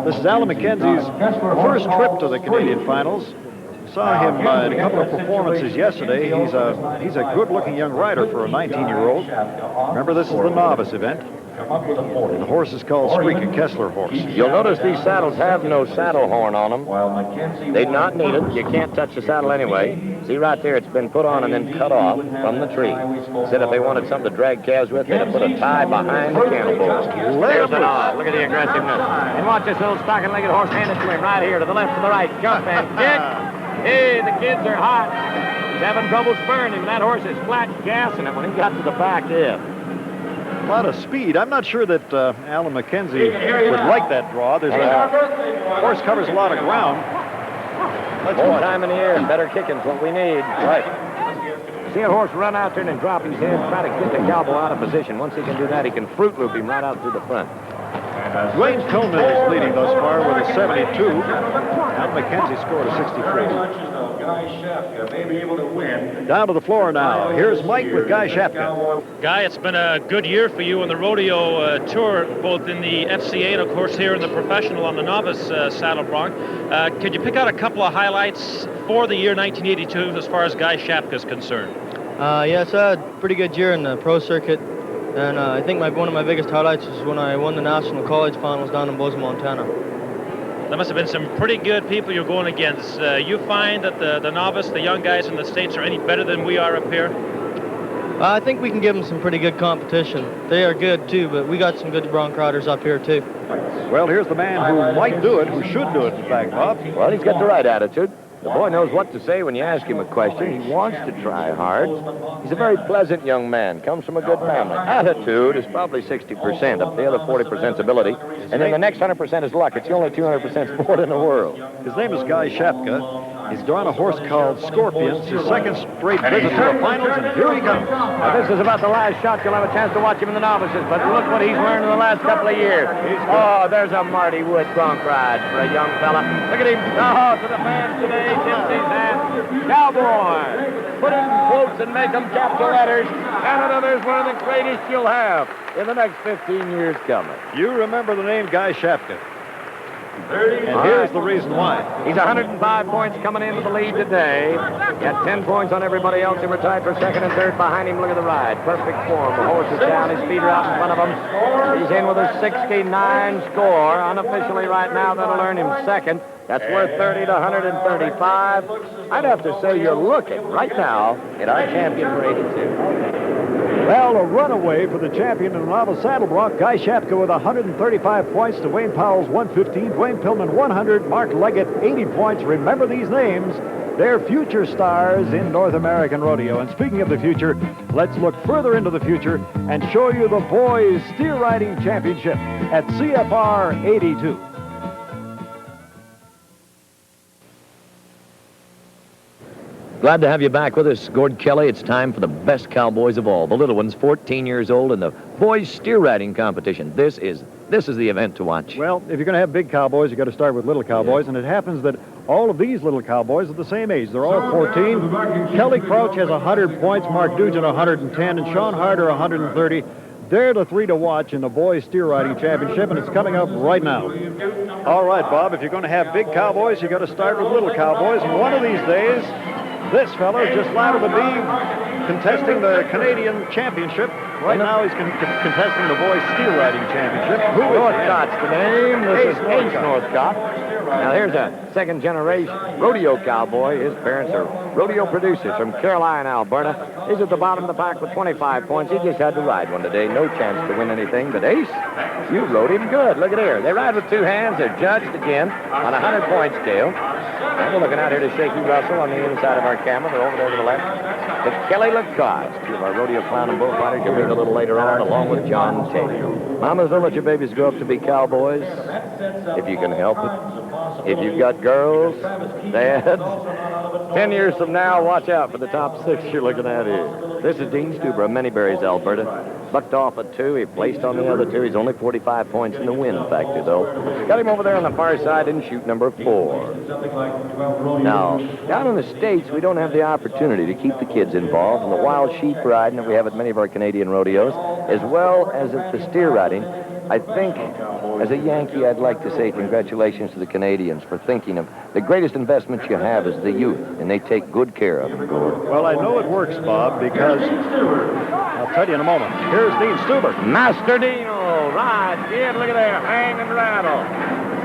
This is Alan McKenzie's first trip to the Canadian finals. Saw him in a couple of performances yesterday. He's a good-looking young rider for a 19-year-old. Remember, this is the novice event. The horse is called Streak, a Kessler horse. You'll notice these saddles have no saddle horn on them. They not need it. You can't touch the saddle anyway. See right there, it's been put on and then cut off from the tree. Said if they wanted something to drag calves with, they'd have put a tie behind the cantle board. There's the nod. Look at the aggressiveness. And watch this little stocking-legged horse hand it to him right here, to the left, to the right. Jump and kick. Hey, the kids are hot. He's having trouble spurring him. That horse is flat gassing it when he got to the back end. A lot of speed. I'm not sure that Alan McKenzie would like that draw. The horse covers a lot of ground. More time in the air and better kicking's what we need. Right. See a horse run out there and then drop his head, try to get the cowboy out of position. Once he can do that, he can fruit loop him right out through the front. Dwayne Pillman is leading thus far with a 72. Alan McKenzie scored a 64. Down to the floor now. Here's Mike with Guy Shapka. Guy, it's been a good year for you on the rodeo tour, both in the FCA and, of course, here in the professional on the novice saddle bronc. Could you pick out a couple of highlights for the year 1982 as far as Guy Shapka is concerned? Yes, I had a pretty good year in the pro circuit. And I think one of my biggest highlights was when I won the National College Finals down in Bozeman, Montana. There must have been some pretty good people you're going against. You find that the novice, the young guys in the States are any better than we are up here? I think we can give them some pretty good competition. They are good, too, but we got some good bronc riders up here, too. Well, here's the man who might do it, who should do it, in fact, Bob. Well, he's got the right attitude. The boy knows what to say when you ask him a question. He wants to try hard. He's a very pleasant young man, comes from a good family. Attitude is probably 60%, up the other 40% ability. And then the next 100% is luck. It's the only 200% sport in the world. His name is Guy Shapka. He's drawn a horse called Scorpions, his second straight visit to the finals, and here he comes. Now, this is about the last shot. You'll have a chance to watch him in the novices, but look what he's learned in the last couple of years. Oh, there's a Marty Wood bronc ride for a young fella. Look at him. Oh, to the fans today, tips his hat. Cowboy. Put it in quotes and make them capital letters. Canada, there's one of the greatest you'll have in the next 15 years coming. You remember the name Guy Shapka. And here's the reason why. He's 105 points coming into the lead today. Got 10 points on everybody else who were tied for second and third behind him. Look at the ride. Perfect form. The horse is down. His feet are out in front of him. He's in with a 69 score. Unofficially right now, that'll earn him second. That's worth 30 to 135. I'd have to say you're looking right now at our champion for 82. Well, a runaway for the champion in the novice saddle bronc. Guy Shapka with 135 points to Wayne Powell's 115. Dwayne Pillman 100. Mark Leggett 80 points. Remember these names. They're future stars in North American rodeo. And speaking of the future, let's look further into the future and show you the boys steer riding championship at CFR 82. Glad to have you back with us, Gord Kelly. It's time for the best cowboys of all. The little ones, 14 years old, in the boys steer riding competition. This is the event to watch. Well, if you're going to have big cowboys, you've got to start with little cowboys, and it happens that all of these little cowboys are the same age. They're all 14. Kelly Crouch has 100 points, Mark Dugan 110, and Sean Harder 130. They're the three to watch in the boys steer riding championship, and it's coming up right now. All right, Bob, if you're going to have big cowboys, you've got to start with little cowboys, and one of these days, this fella is just liable to be contesting the Canadian Championship. Right now he's contesting the boys steer riding championship. Northcott's the name. This is Ace Northcott. Now here's a second-generation rodeo cowboy. His parents are rodeo producers from Caroline, Alberta. He's at the bottom of the pack with 25 points. He just had to ride one today. No chance to win anything. But Ace, you rode him good. Look at here. They ride with two hands. They're judged again on a 100-point scale. And we're looking out here to Shaky Russell on the inside of our camera. They're over there to the left. To Kelly Lacoste, two of our rodeo clown and bullfighters. You'll meet a little later on, along with John Taylor. Mamas, don't let your babies grow up to be cowboys if you can help it. If you've got girls, dads, 10 years from now, watch out for the top 6 you're looking at here. This is Dean Stuber of Manyberries, Alberta. Bucked off at 2. He placed on the other 2. He's only 45 points in the win factor, though. Got him over there on the far side in chute number 4. Now, down in the States, we don't have the opportunity to keep the kids involved in the wild sheep riding that we have at many of our Canadian rodeos, as well as at the steer riding. I think, as a Yankee, I'd like to say congratulations to the Canadians for thinking of the greatest investment you have is the youth, and they take good care of them, Gord. Well, I know it works, Bob, because I'll tell you in a moment. Here's Dean Stuber. Master Dino, right, kid, look at there, hang and rattle.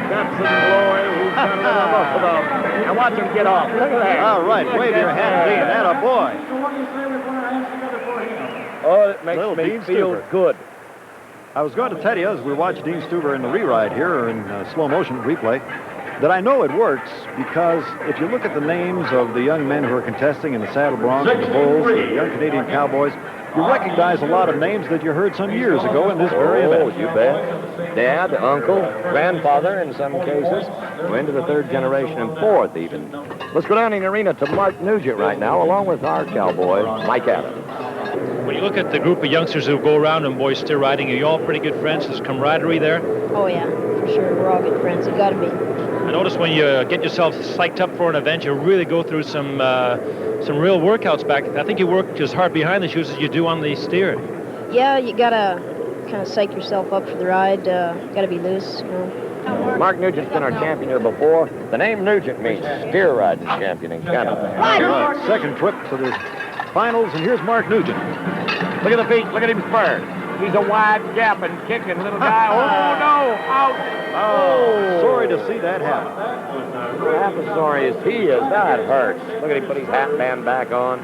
That's the glory. He's done a little both of them. Now watch him get off. Look at that. All right, wave your hand, Dean. That a boy. Oh, it makes me feel good. I was going to tell you, as we watch Dean Stuber in the re-ride here, or in slow motion replay, that I know it works because if you look at the names of the young men who are contesting in the Saddle Broncs, the Bulls, the young Canadian Cowboys, you recognize a lot of names that you heard some years ago in this very event. Oh, you bet. Dad, uncle, grandfather in some cases. We're into the 3rd generation and 4th even. Let's go down in the arena to Mark Nugent right now, along with our cowboy, Mike Adams. When you look at the group of youngsters who go around and boys steer riding, are you all pretty good friends? There's camaraderie there? Oh, yeah, for sure. We're all good friends. You got to be. I notice when you get yourself psyched up for an event, you really go through some real workouts back. I think you work as hard behind the shoes as you do on the steer. Yeah, you got to kind of psych yourself up for the ride. Got to be loose, you know. Mark Nugent's been our champion here before. The name Nugent means steer riding champion in Canada. Right, second trip to the finals, and here's Mark Nugent. Look at the feet. Look at him spur. He's a wide gapping, kicking little guy. Oh, no. Out. Oh, sorry to see that happen. Half as sorry as he is. That hurts. Look at him put his hat band back on.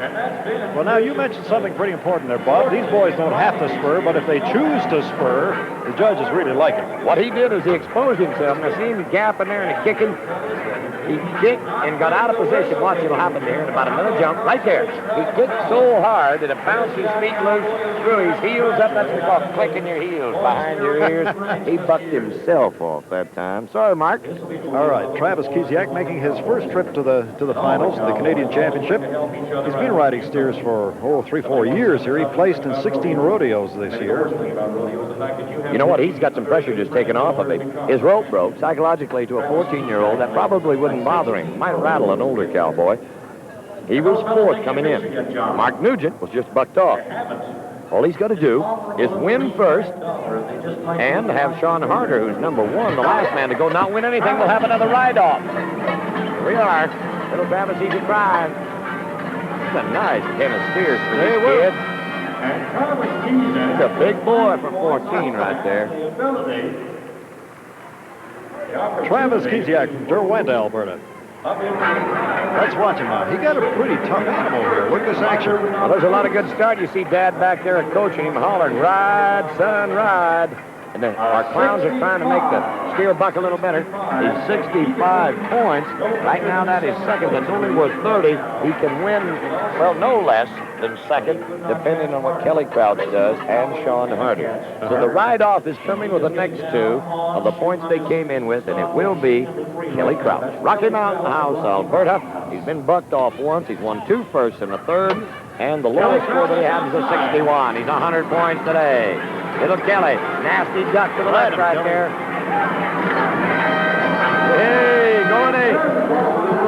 Well, now, you mentioned something pretty important there, Bob. These boys don't have to spur, but if they choose to spur, the judges really like it. What he did is he exposed himself. Now, see him gapping there and kicking. He kicked and got out of position. Watch what'll happen there in about another jump. Right there. He kicked so hard that it bounced his feet loose, threw his heels up. That's what we call clicking your heels behind your ears. He bucked himself off that time. Sorry, Mark. All right. Travis Kiziak making his first trip to the finals, the Canadian Championship. He's been riding steers for, 3-4 years here. He placed in 16 rodeos this year. You know what? He's got some pressure just taken off of him. His rope broke psychologically to a 14-year-old. That probably wouldn't bother him. Might rattle an older cowboy. He was 4th coming in. Mark Nugent was just bucked off. All he's got to do is win first and have Sean Harder, who's number 1, the last man to go, not win anything. We'll have another ride-off. Here we are. Little Travis, he can try. It's a nice kind of steers for these kids. He's a big boy for 14 right there. Travis Kiziak from Derwent, Alberta. Let's watch him now. He got a pretty tough animal here. Look at this action. Well, there's a lot of good start. You see Dad back there coaching him, hollering, "Ride, son, ride." And then our clowns are trying to make the steer buck a little better. He's 65 points. Right now, that is second. That's only worth 30. He can win, well, no less than second, depending on what Kelly Crouch does and Sean Harder. So the ride-off is coming with the next 2 of the points they came in with, and it will be Kelly Crouch. Rocky Mountain House, Alberta. He's been bucked off once. He's won 2 firsts and a third. And the lowest score that he has is a 61. He's 100 points today. Little Kelly, nasty duck to the left right there. Hey, Gordy.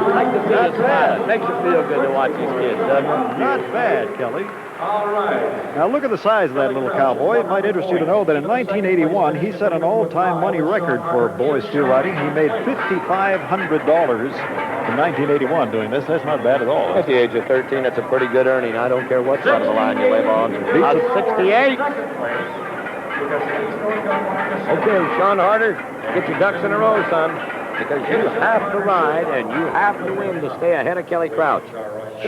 I like to see his smile. It makes you feel good to watch these kids, doesn't it? Not bad, Kelly. All right. Now look at the size of that little cowboy. It might interest you to know that in 1981, he set an all-time money record for boys steer riding. He made $5,500 in 1981 doing this. That's not bad at all. At the age of 13, that's a pretty good earning. I don't care what side of the line you live on. 68. Okay, Sean Harder, get your ducks in a row, son, because you have to ride and you have to win to stay ahead of Kelly Crouch.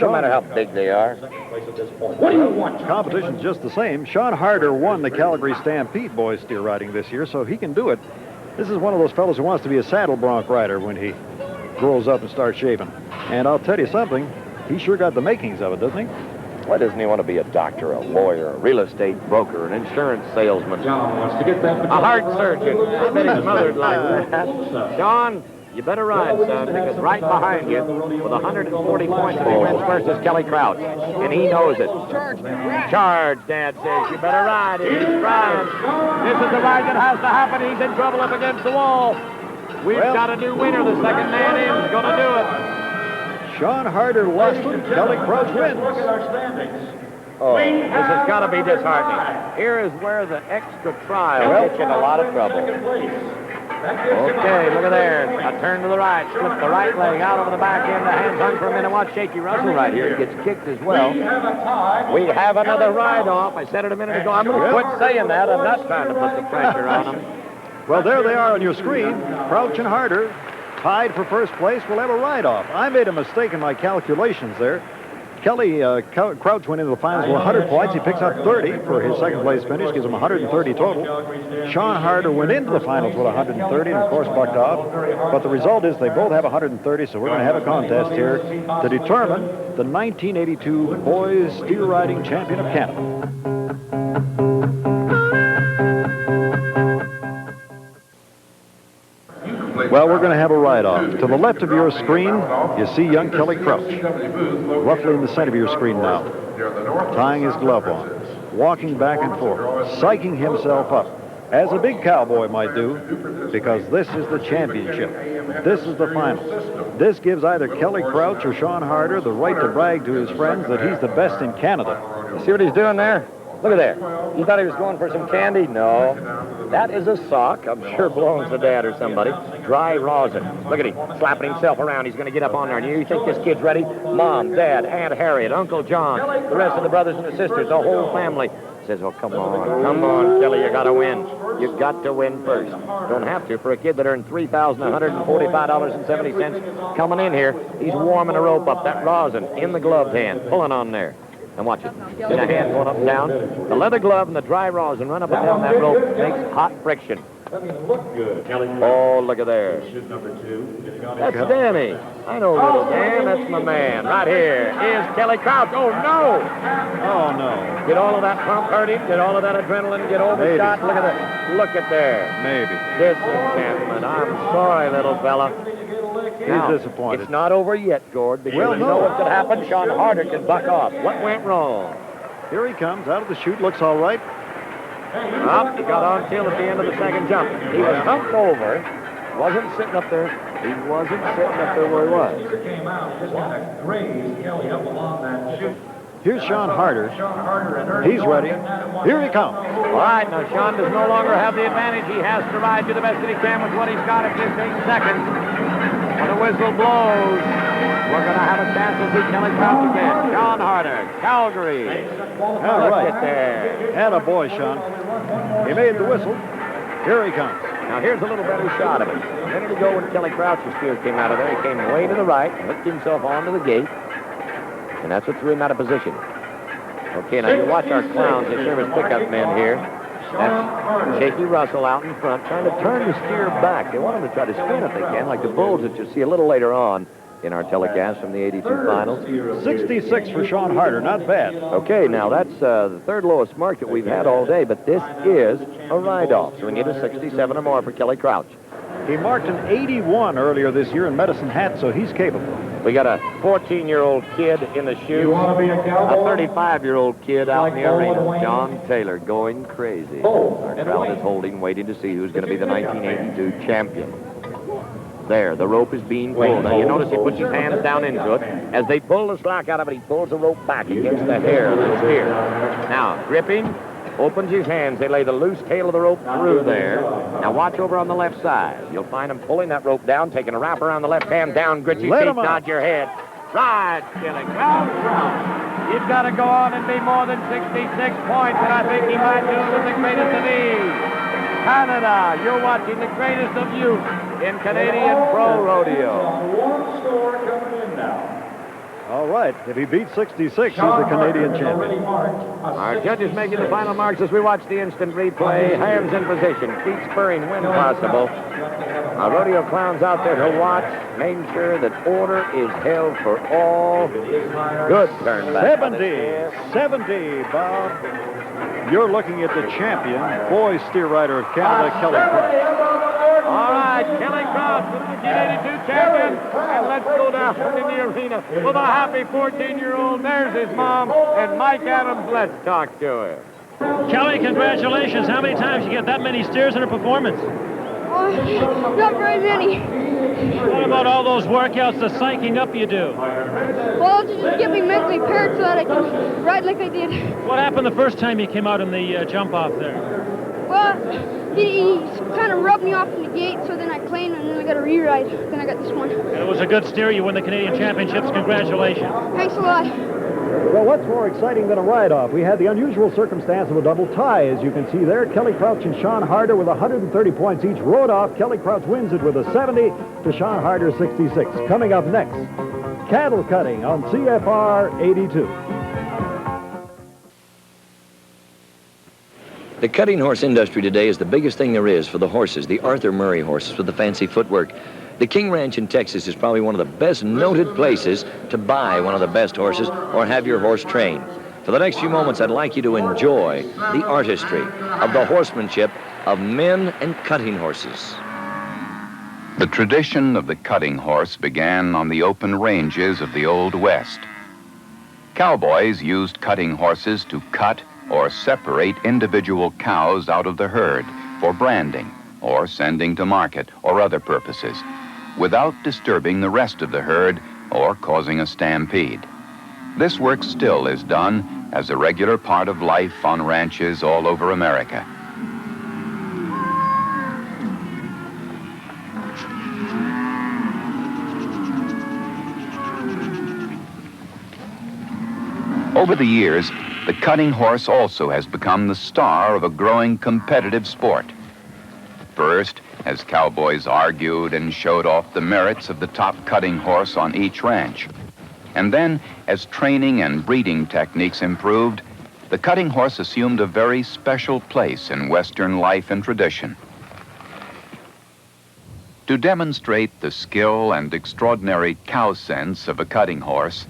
No matter how big they are. What do you want? Competition's just the same. Sean Harder won the Calgary Stampede boys steer riding this year, so he can do it. This is one of those fellows who wants to be a saddle bronc rider when he grows up and starts shaving. And I'll tell you something, he sure got the makings of it, doesn't he? Why doesn't he want to be a doctor, a lawyer, a real estate broker, an insurance salesman, a heart surgeon? I bet his mother'd like that. Sean, you better ride, son, because right behind you, with 140 points, he wins versus Kelly Crouch, and he knows it. Charge, Dad says. You better ride. He's trying. This is the ride that has to happen. He's in trouble up against the wall. We've got a new winner. The second man in is going to do it. Sean Harder lost it. Kelly Crouch wins. Oh, this has got to be disheartening. Here is where the extra trial gets you in a lot of trouble. Okay, look at there. A turn to the right. Slip the right leg out over the back end. The hands hung for a minute. Watch Shaky Russell right here. He gets kicked as well. We have another ride-off. I said it a minute ago. I'm going to quit saying that. I'm not trying to put the pressure on him. Well, there they are on your screen. Crouch and Harder, tied for first place, will have a ride-off. I made a mistake in my calculations there. Kelly Crouch went into the finals with 100 points. He picks up 30 for his second-place finish, gives him 130 total. Sean Harder went into the finals with 130 and, of course, bucked off. But the result is they both have 130, so we're going to have a contest here to determine the 1982 Boys Steer Riding Champion of Canada. Well, we're going to have a ride-off. To the left of your screen, you see young Kelly Crouch, roughly in the center of your screen now, tying his glove on, walking back and forth, psyching himself up, as a big cowboy might do, because this is the championship. This is the final. This gives either Kelly Crouch or Sean Harder the right to brag to his friends that he's the best in Canada. You see what he's doing there? Look at there. You thought he was going for some candy? No. That is a sock. I'm sure belongs to Dad or somebody. Dry rosin. Look at him slapping himself around. He's going to get up on there. And you think this kid's ready? Mom, Dad, Aunt Harriet, Uncle John, the rest of the brothers and the sisters, the whole family says, oh, come on, Kelly, you got to win. You've got to win first. Don't have to. For a kid that earned $3,145.70 coming in here, he's warming the rope up. That rosin in the gloved hand, pulling on there. And watch it. See the hand going up and down? The leather glove and the dry rosin run up and down that rope makes hot friction. Oh, look at there. That's Danny. I know little Dan. That's my man. Right here is Kelly Crouch. Oh, no. Oh, no. Did all of that pump hurt him? Did all of that adrenaline get overshot? Look at that. Look at there. Maybe. Disenchantment. I'm sorry, little fella. He's disappointed. It's not over yet, Gord, because you know what could happen. Sean Harder could buck off. What went wrong? Here he comes out of the chute. Looks all right. Up, he got on till at the end of the second jump. He was humped over. Wasn't sitting up there. He wasn't sitting up there where he was. Here's Sean Harder. He's ready. Here he comes. All right, now Sean does no longer have the advantage. He has to ride to the best that he can with what he's got at this 8 seconds. When the whistle blows, we're going to have a chance to see Kelly Crouch again. Sean Harder, Calgary. All right. Look at there. Attaboy, Sean. He made the whistle. Here he comes. Now here's a little better shot of it. A minute ago when Kelly Crouch's steer came out of there, he came way to the right, hooked himself onto the gate, and that's what threw him out of position. Okay, now you watch our clowns. They serve as pickup men here. That's Shaky Russell out in front, trying to turn the steer back. They want him to try to spin if they can, like the bulls that you see a little later on in our telecast from the 82 finals. 66 for Sean Harder, not bad. Okay, now that's the third lowest mark that we've had all day, but this is a ride-off, so we need a 67 or more for Kelly Crouch. He marked an 81 earlier this year in Medicine Hat, so he's capable. We got a 14-year-old kid in the chute, a 35-year-old kid out in the arena. John Taylor going crazy. Our crowd is holding, waiting to see who's going to be the 1982 champion. There, the rope is being pulled. Now, you notice he puts his hands down into it. As they pull the slack out of it, he pulls the rope back against the hair of the steer. Now, gripping, opens his hands. They lay the loose tail of the rope through there. Now watch over on the left side. You'll find him pulling that rope down, taking a wrap around the left hand, down, grit your feet, nod your head. Right, Killing. He's got to go on and be more than 66 points, and I think he might do it with the greatest of ease. Canada, you're watching the greatest of youth in Canadian pro rodeo. One score coming in now. All right, if he beats 66, he's the Canadian champion. Our judges making the final marks as we watch the instant replay. Hands in position, feet spurring when possible. Our rodeo clowns out there to watch, making sure that order is held for all. Good turn back. 70, Bob. You're looking at the champion, boy steer rider of Canada, Kelly Cross. All right, Kelly Cross, the 1982 champion. And let's go down in the arena with a happy 14-year-old. There's his mom and Mike Adams. Let's talk to him. Kelly, congratulations. How many times you get that many steers in a performance? Not very many. What about all those workouts, the psyching up you do? Well, to just get me mentally prepared so that I can ride like I did. What happened the first time you came out in the jump off there? Well, he kind of rubbed me off in the gate, so then I claimed, and then I got a re-ride. Then I got this one. It was a good steer. You win the Canadian Championships. Congratulations. Thanks a lot. Well, what's more exciting than a ride-off? We had the unusual circumstance of a double tie, as you can see there. Kelly Crouch and Sean Harder with 130 points each rode off. Kelly Crouch wins it with a 70 to Sean Harder's 66. Coming up next, cattle cutting on CFR 82. The cutting horse industry today is the biggest thing there is for the horses, the Arthur Murray horses with the fancy footwork. The King Ranch in Texas is probably one of the best noted places to buy one of the best horses or have your horse trained. For the next few moments, I'd like you to enjoy the artistry of the horsemanship of men and cutting horses. The tradition of the cutting horse began on the open ranges of the Old West. Cowboys used cutting horses to cut or separate individual cows out of the herd for branding or sending to market or other purposes, without disturbing the rest of the herd or causing a stampede. This work still is done as a regular part of life on ranches all over America. Over the years, the cutting horse also has become the star of a growing competitive sport. First, as cowboys argued and showed off the merits of the top cutting horse on each ranch. And then, as training and breeding techniques improved, the cutting horse assumed a very special place in Western life and tradition. To demonstrate the skill and extraordinary cow sense of a cutting horse,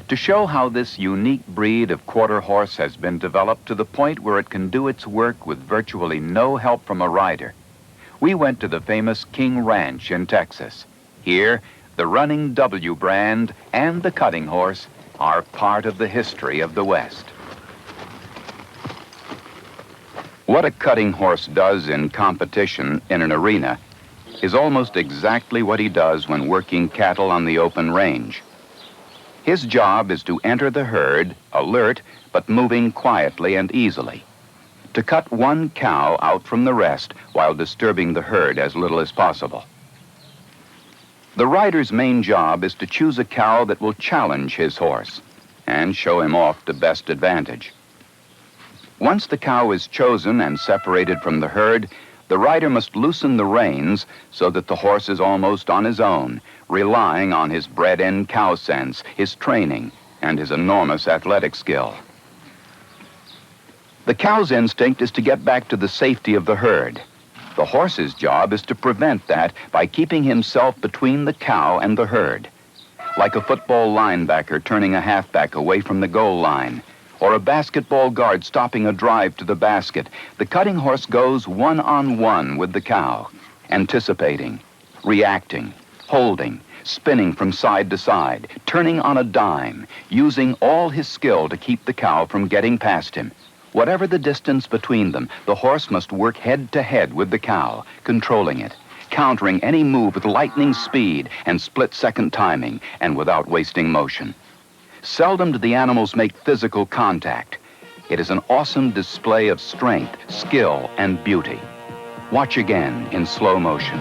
to show how this unique breed of quarter horse has been developed to the point where it can do its work with virtually no help from a rider, we went to the famous King Ranch in Texas. Here, the running W brand and the cutting horse are part of the history of the West. What a cutting horse does in competition in an arena is almost exactly what he does when working cattle on the open range. His job is to enter the herd, alert, but moving quietly and easily, to cut one cow out from the rest while disturbing the herd as little as possible. The rider's main job is to choose a cow that will challenge his horse and show him off to best advantage. Once the cow is chosen and separated from the herd, the rider must loosen the reins so that the horse is almost on his own, relying on his bred-in cow sense, his training, and his enormous athletic skill. The cow's instinct is to get back to the safety of the herd. The horse's job is to prevent that by keeping himself between the cow and the herd, like a football linebacker turning a halfback away from the goal line, or a basketball guard stopping a drive to the basket. The cutting horse goes one-on-one with the cow, anticipating, reacting, holding, spinning from side to side, turning on a dime, using all his skill to keep the cow from getting past him. Whatever the distance between them, the horse must work head-to-head with the cow, controlling it, countering any move with lightning speed and split-second timing, and without wasting motion. Seldom do the animals make physical contact. It is an awesome display of strength, skill, and beauty. Watch again in slow motion.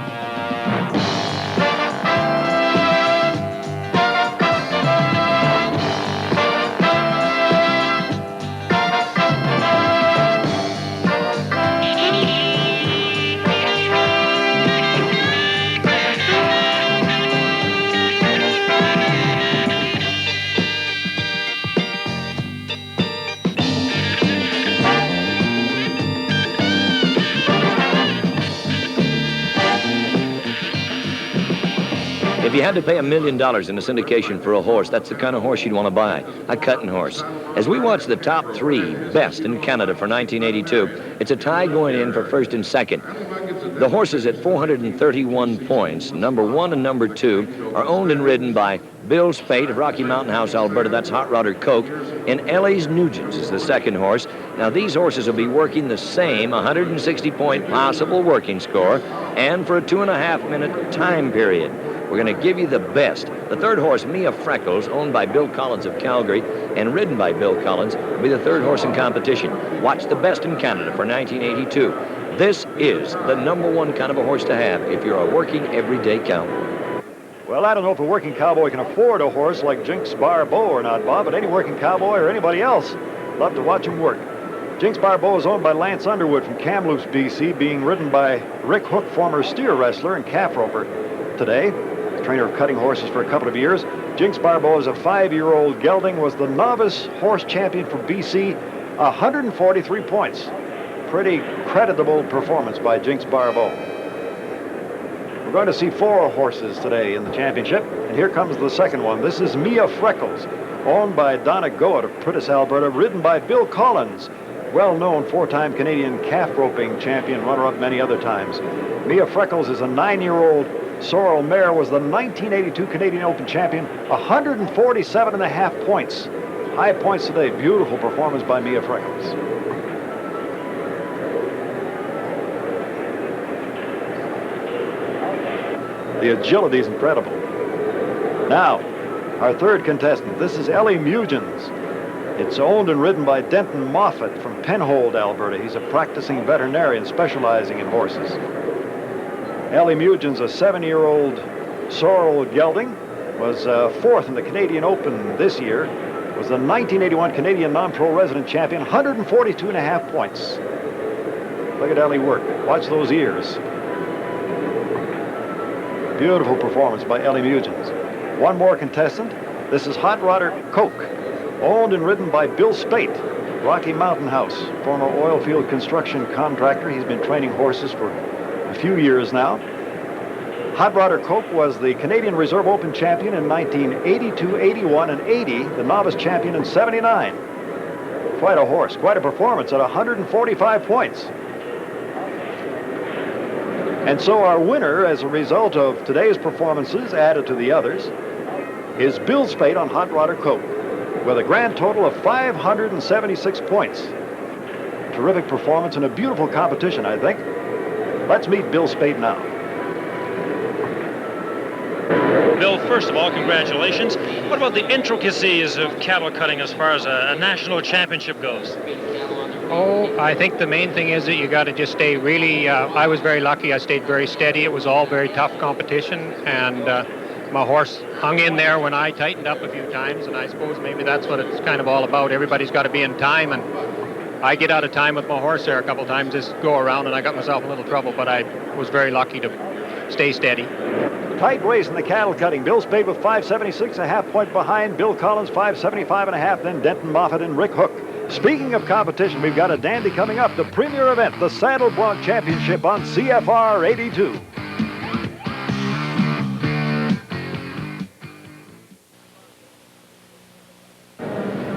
If you had to pay $1 million in a syndication for a horse, that's the kind of horse you'd want to buy, a cutting horse. As we watch the top 3 best in Canada for 1982, it's a tie going in for first and second. The horses at 431 points, number 1 and number 2, are owned and ridden by Bill Spate of Rocky Mountain House, Alberta. That's Hot Rodder Coke. And Ellie's Nugent's is the second horse. Now, these horses will be working the same 160-point possible working score and for a 2.5-minute time period. We're going to give you the best. The third horse, Mia Freckles, owned by Bill Collins of Calgary and ridden by Bill Collins, will be the third horse in competition. Watch the best in Canada for 1982. This is the number 1 kind of a horse to have if you're a working everyday cowboy. Well, I don't know if a working cowboy can afford a horse like Jinx Barbeau or not, Bob, but any working cowboy or anybody else, love to watch him work. Jinx Barbeau is owned by Lance Underwood from Kamloops, BC, being ridden by Rick Hook, former steer wrestler and calf roper today. Trainer of cutting horses for a couple of years. Jinx Barbeau is a 5-year-old gelding, was the novice horse champion for BC, 143 points. Pretty creditable performance by Jinx Barbeau. We're going to see 4 horses today in the championship, and here comes the second one. This is Mia Freckles, owned by Dunne of Prentice, Alberta, ridden by Bill Collins, well-known 4-time Canadian calf roping champion, runner-up many other times. Mia Freckles is a 9-year-old sorrel mare, was the 1982 Canadian Open champion, 147.5 points. High points today. Beautiful performance by Mia Freckles. The agility is incredible. Now, our third contestant. This is Ellie Mugens. It's owned and ridden by Denton Moffat from Penhold, Alberta. He's a practicing veterinarian specializing in horses. Ellie Mugens, a 7-year-old sorrel gelding, was 4th in the Canadian Open this year, was the 1981 Canadian non-pro resident champion, 142.5 points. Look at Ellie work. Watch those ears. Beautiful performance by Ellie Mugens. One more contestant. This is Hot Rodder Coke, owned and ridden by Bill Spate, Rocky Mountain House, former oil field construction contractor. He's been training horses for a few years now. Hot Rodder Coke was the Canadian Reserve Open champion in 1982, 81, and 80, the novice champion in 79. Quite a horse, quite a performance at 145 points. And so our winner, as a result of today's performances added to the others, is Bill Spate on Hot Rodder Coke, with a grand total of 576 points. Terrific performance and a beautiful competition, I think. Let's meet Bill Spate now. Bill, first of all, congratulations. What about the intricacies of cattle cutting as far as a national championship goes? Oh, I think the main thing is that you got to just stay really, I was very lucky. I stayed very steady. It was all very tough competition, and my horse hung in there when I tightened up a few times, and I suppose maybe that's what it's kind of all about. Everybody's got to be in time, and I get out of time with my horse there a couple times, just go around, and I got myself in a little trouble, but I was very lucky to stay steady. Tight race in the cattle cutting. Bill Spade with 576, a half point behind. Bill Collins, 575.5. Then Denton Moffat and Rick Hook. Speaking of competition, we've got a dandy coming up. The premier event, the Saddle Bronc Championship on CFR 82.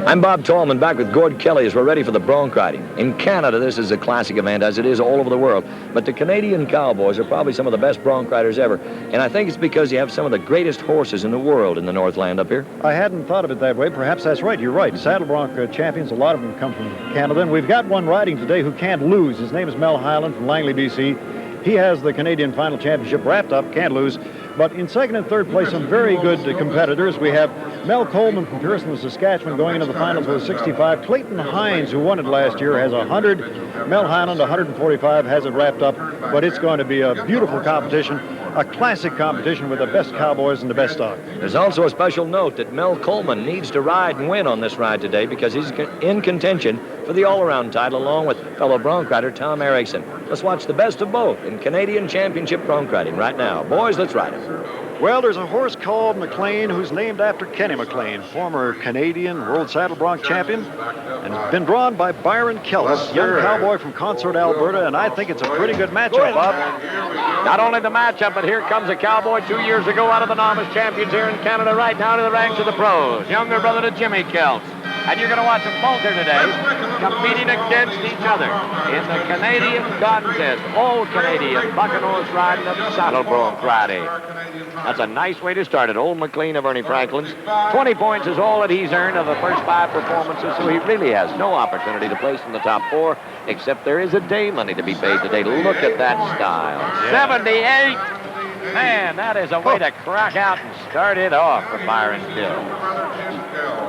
I'm Bob Tallman, back with Gord Kelly as we're ready for the bronc riding. In Canada, this is a classic event, as it is all over the world. But the Canadian cowboys are probably some of the best bronc riders ever. And I think it's because you have some of the greatest horses in the world in the Northland up here. I hadn't thought of it that way. Perhaps that's right. You're right. Saddle bronc champions, a lot of them come from Canada. And we've got one riding today who can't lose. His name is Mel Highland from Langley, BC. He has the Canadian Final Championship wrapped up, can't lose. But in second and third place, some very good competitors. We have Mel Coleman from Pearson, Saskatchewan, going into the finals with a 65. Clayton Hines, who won it last year, has 100. Mel Highland, 145, has it wrapped up. But it's going to be a beautiful competition, a classic competition with the best cowboys and the best stock. There's also a special note that Mel Coleman needs to ride and win on this ride today because he's in contention for the all-around title along with fellow bronc rider Tom Erickson. Let's watch the best of both in Canadian Championship bronc riding right now. Boys, let's ride him. Well, there's a horse called McLean who's named after Kenny McLean, former Canadian World Saddle Bronc champion, and been drawn by Byron Kellis, young cowboy from Consort, Alberta, and I think it's a pretty good matchup, Bob. Not only the matchup, but here comes a cowboy 2 years ago out of the novice champions here in Canada, right now to the ranks of the pros. Younger brother to Jimmy Kelts. And you're going to watch them falter today, competing against each other in the Canadian contest. Old Canadian bucking horse riding of saddle bronc riding. That's a nice way to start it. Old McLean of Ernie Franklin's. 20 points is all that he's earned of the first 5 performances, so he really has no opportunity to place in the top 4, except there is a day money to be paid today. Look at that style. 78! Man, that is a way to crack out and start it off for Byron Hill.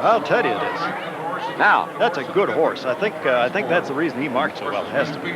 I'll tell you this. Now, that's a good horse. I think that's the reason he marked so well. It has to be.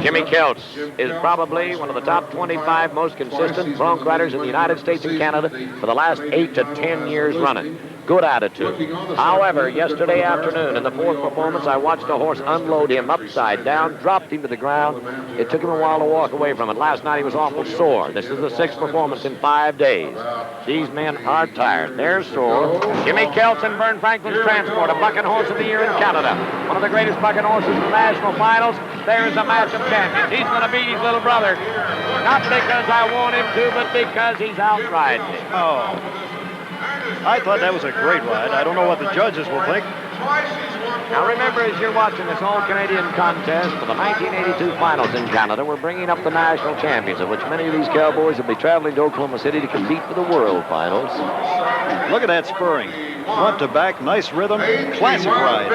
Jimmy Kelts is probably one of the top 25 most consistent bronc riders in the United States and Canada for the last 8 to 10 years running. Good attitude. However, yesterday afternoon in the 4th performance, I watched the horse unload him upside down, dropped him to the ground. It took him a while to walk away from it. Last night he was awful sore. This is the 6th performance in 5 days. These men are tired. They're sore. Jimmy Kelts and Vern Franklin's Transport, a bucking horse of the year in Canada. One of the greatest bucking horses in the national finals. There's a match of champions. He's going to beat his little brother. Not because I want him to, but because he's outriding him. Oh. I thought that was a great ride. I don't know what the judges will think. Now remember, as you're watching this all-Canadian contest for the 1982 finals in Canada, we're bringing up the national champions, of which many of these cowboys will be traveling to Oklahoma City to compete for the world finals. Look at that spurring. Front to back, nice rhythm, classic ride.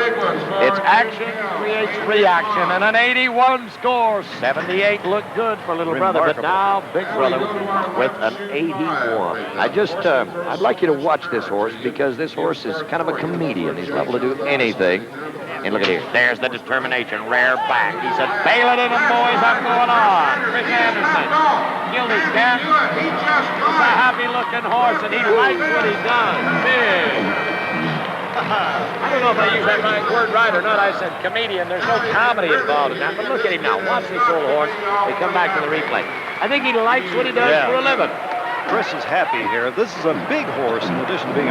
It's action creates reaction, and an 81 score. 78 looked good for little brother, but now big brother with an 81. I'd like you to watch this horse because this horse is kind of a comedian. He's liable to do anything. And look at here. There's the determination. Rear back. He said, bail it in them, boys. I'm going on. Chris Anderson. Guilty cat. He's a happy-looking horse, and he likes what he does. Big. I don't know if I use that word right or not. I said comedian. There's no comedy involved in that. But look at him now. Watch this old horse. We come back to the replay. I think he likes what he does for a living. Chris is happy here. This is a big horse in addition to being